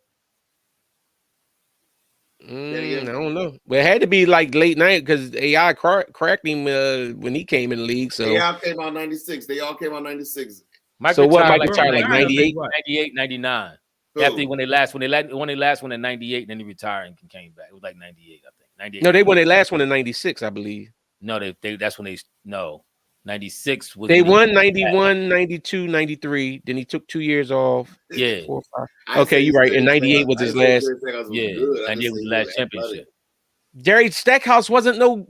Speaker 3: I don't know. Well, it had to be like late night because AI cracked him when he came in the league. So
Speaker 2: AI came out 96. They all came out 96.
Speaker 1: Mike retired like 98, 98, 99. Cool. After when they last won in 98, then he retired and came back. It was like 98, I think. 98.
Speaker 3: No, they won their last one in 96, I believe.
Speaker 1: No, that's when 96 was.
Speaker 3: They won 91, 92, 93. Then he took 2 years off.
Speaker 1: Yeah.
Speaker 3: 4, 5. Okay, you're right. And 98 was his last.
Speaker 1: 98 was his last championship.
Speaker 3: Jerry Stackhouse wasn't no.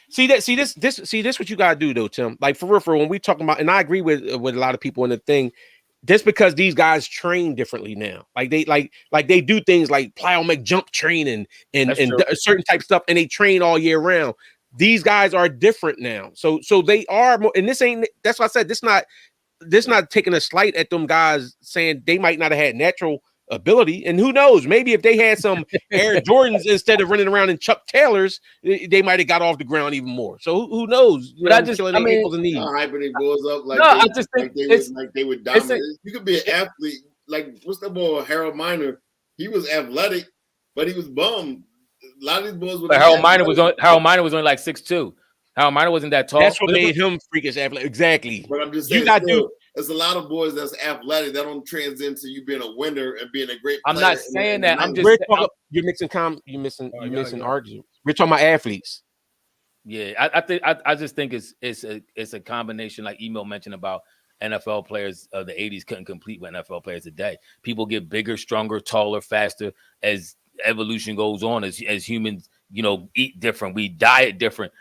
Speaker 3: See this what you gotta do though, Tim. Like for real, when we talking about, and I agree with a lot of people in the thing. Just because these guys train differently now, like they do things like plyometric jump training and certain type of stuff, and they train all year round. These guys are different now, so they are more. And this ain't. That's why I said this not taking a slight at them guys saying they might not have had natural ability, and who knows? Maybe if they had some Air Jordans instead of running around in Chuck Taylors, they might have got off the ground even more. So who knows?
Speaker 1: But
Speaker 2: ankles and knees. Hyping their boys up like they would dominate. You could be an athlete like what's that boy Harold Miner? He was athletic, but he was bummed. A lot of these boys.
Speaker 1: But Harold Miner was only like 6'2". Harold Miner wasn't that tall.
Speaker 3: That's what made him freakish athletic. Exactly.
Speaker 2: But I'm just saying, there's a lot of boys that's athletic that don't transcend to you being a winner and being a great player.
Speaker 1: I'm not saying that. I'm just
Speaker 3: you're mixing arguments. We're talking about athletes.
Speaker 1: Yeah, I just think it's a combination, like Emo mentioned about NFL players of the 80s couldn't compete with NFL players today. People get bigger, stronger, taller, faster as evolution goes on, as humans, eat different. We diet different.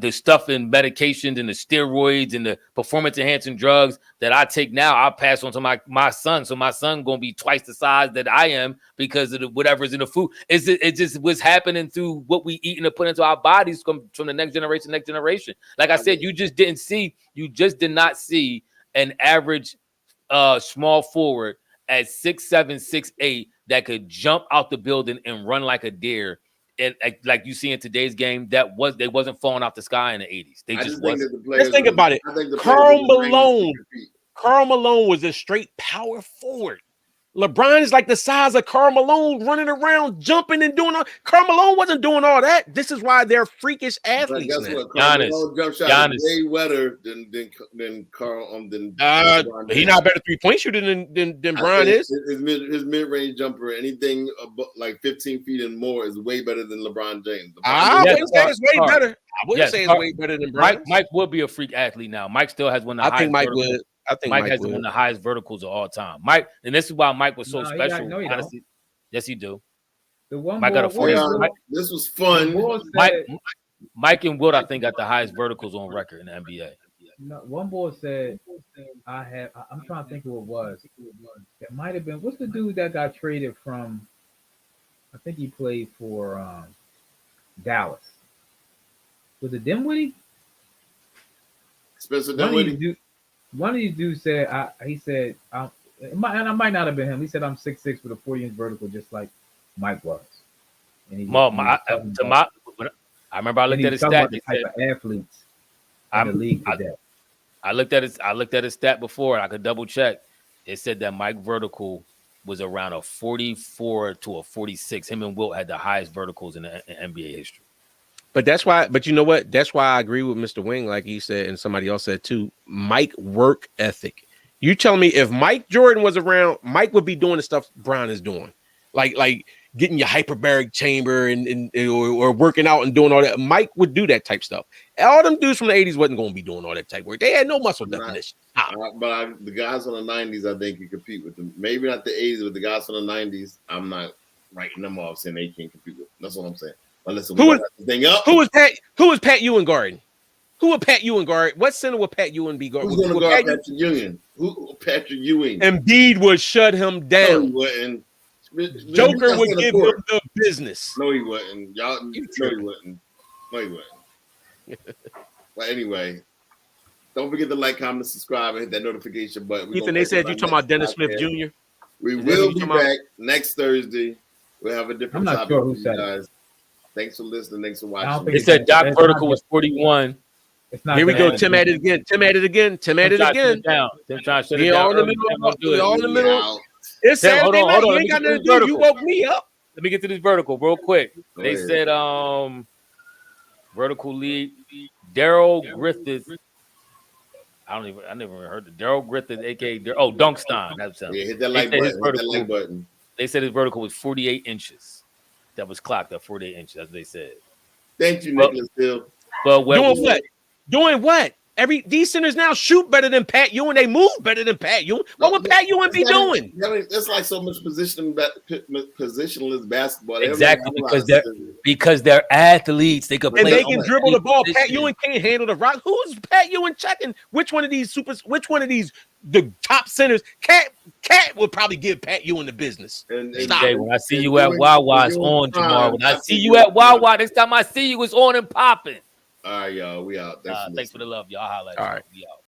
Speaker 1: The stuff in medications and the steroids and the performance enhancing drugs that I take now, I'll pass on to my son. So my son gonna be twice the size that I am because of whatever's in the food. It just was happening through what we eat and put into our bodies from the next generation. Like I said, you just did not see an average small forward at 6'7", 6'8" that could jump out the building and run like a deer. And like you see in today's game, they wasn't falling off the sky in the 80s. They just wasn't.
Speaker 3: Let's think about it. Karl Malone was a straight power forward. LeBron is like the size of Karl Malone, running around, jumping and doing all. Karl Malone wasn't doing all that. This is why they're freakish athletes.
Speaker 2: But guess what? Karl Malone jump shot is way wetter than Karl.
Speaker 3: He's not a better 3-point shooter than Brian is.
Speaker 2: His mid-range jumper, anything like 15 feet and more, is way better than LeBron James.
Speaker 3: I wouldn't say it's way better. I wouldn't say it's way better than Brian.
Speaker 1: Mike would be a freak athlete now. Mike still has one of the highest. I think Mike has one of the highest verticals of all time. Mike, and this is why Mike was so special. Honestly, yes, he do.
Speaker 4: The one
Speaker 1: Mike got a 40.
Speaker 2: This was fun.
Speaker 1: Mike and Wilt, I think, got the highest verticals on record in the NBA.
Speaker 4: No, one boy said, I'm trying to think who it was. It might have been, what's the dude that got traded from, I think he played for Dallas. Was it Dinwiddie?
Speaker 2: Spencer Dinwiddie?
Speaker 4: One of these dudes said, it might not have been him. He said, I'm 6'6" with a 40-inch vertical, just like Mike was. And
Speaker 1: I remember I looked at his stat.
Speaker 4: The type of athletes in the league today.
Speaker 1: I looked at his stat before, and I could double check. It said that Mike vertical was around a 44 to a 46. Him and Wilt had the highest verticals in the NBA history.
Speaker 3: But that's why. But you know what? That's why I agree with Mr. Wing, like he said, and somebody else said too. Mike work ethic. You tell me if Mike Jordan was around, Mike would be doing the stuff Brown is doing, like getting your hyperbaric chamber or working out and doing all that. Mike would do that type stuff. All them dudes from the 80s wasn't going to be doing all that type work. They had no muscle definition.
Speaker 2: But the guys from the 90s, I think you compete with them. Maybe not the 80s, but the guys from the 90s, I'm not writing them off saying they can't compete with them. That's what I'm saying. Who was Pat Ewing guarding? Who would Pat Ewing guard? What center would Pat Ewing be guarding? Who's going to guard Patrick Ewing? Patrick Ewing?
Speaker 3: Embiid would shut him down.
Speaker 2: No, he wouldn't.
Speaker 3: Joker would give him the business.
Speaker 2: No, he wouldn't. No, he wouldn't. But anyway, don't forget to like, comment, subscribe, and hit that notification button.
Speaker 3: Ethan, they said you talking about Dennis Smith Jr.
Speaker 2: We will be back next Thursday. We'll have a different topic. I'm not sure who said guys. Thanks for listening. Thanks for watching.
Speaker 1: They said Doc vertical was 41.
Speaker 3: Here we go. Tim at it again. Tim at it again. Tim trying to shut it down. All in the middle. It's Saturday night. You ain't got nothing to do. You woke me up.
Speaker 1: Let me get to this vertical real quick. They said vertical lead. Daryl Griffith. I never heard of Daryl Griffith, aka Dunkstein. That's
Speaker 2: hit that like button.
Speaker 1: They said his vertical was 48 inches. That was clocked at 48 inches, as they said.
Speaker 2: Thank you, Nicholas Hill.
Speaker 3: Doing what? These centers now shoot better than Pat Ewing. They move better than Pat Ewing. What would Pat Ewing be doing?
Speaker 2: That's like so much positionless basketball.
Speaker 1: Exactly, because they're athletes. They can play.
Speaker 3: And they can dribble the ball. Pat Ewing can't handle the rock. Who's Pat Ewing checking? Which one of these the top centers? Cat would probably give Pat Ewing the business.
Speaker 1: And Jay, when I see you at Wawa, it's on tomorrow. When I see you at Wawa, next time I see you, it's on and popping.
Speaker 2: All right, y'all. We out.
Speaker 1: Thanks for the love, y'all. Highlight.
Speaker 3: All right.
Speaker 1: We out.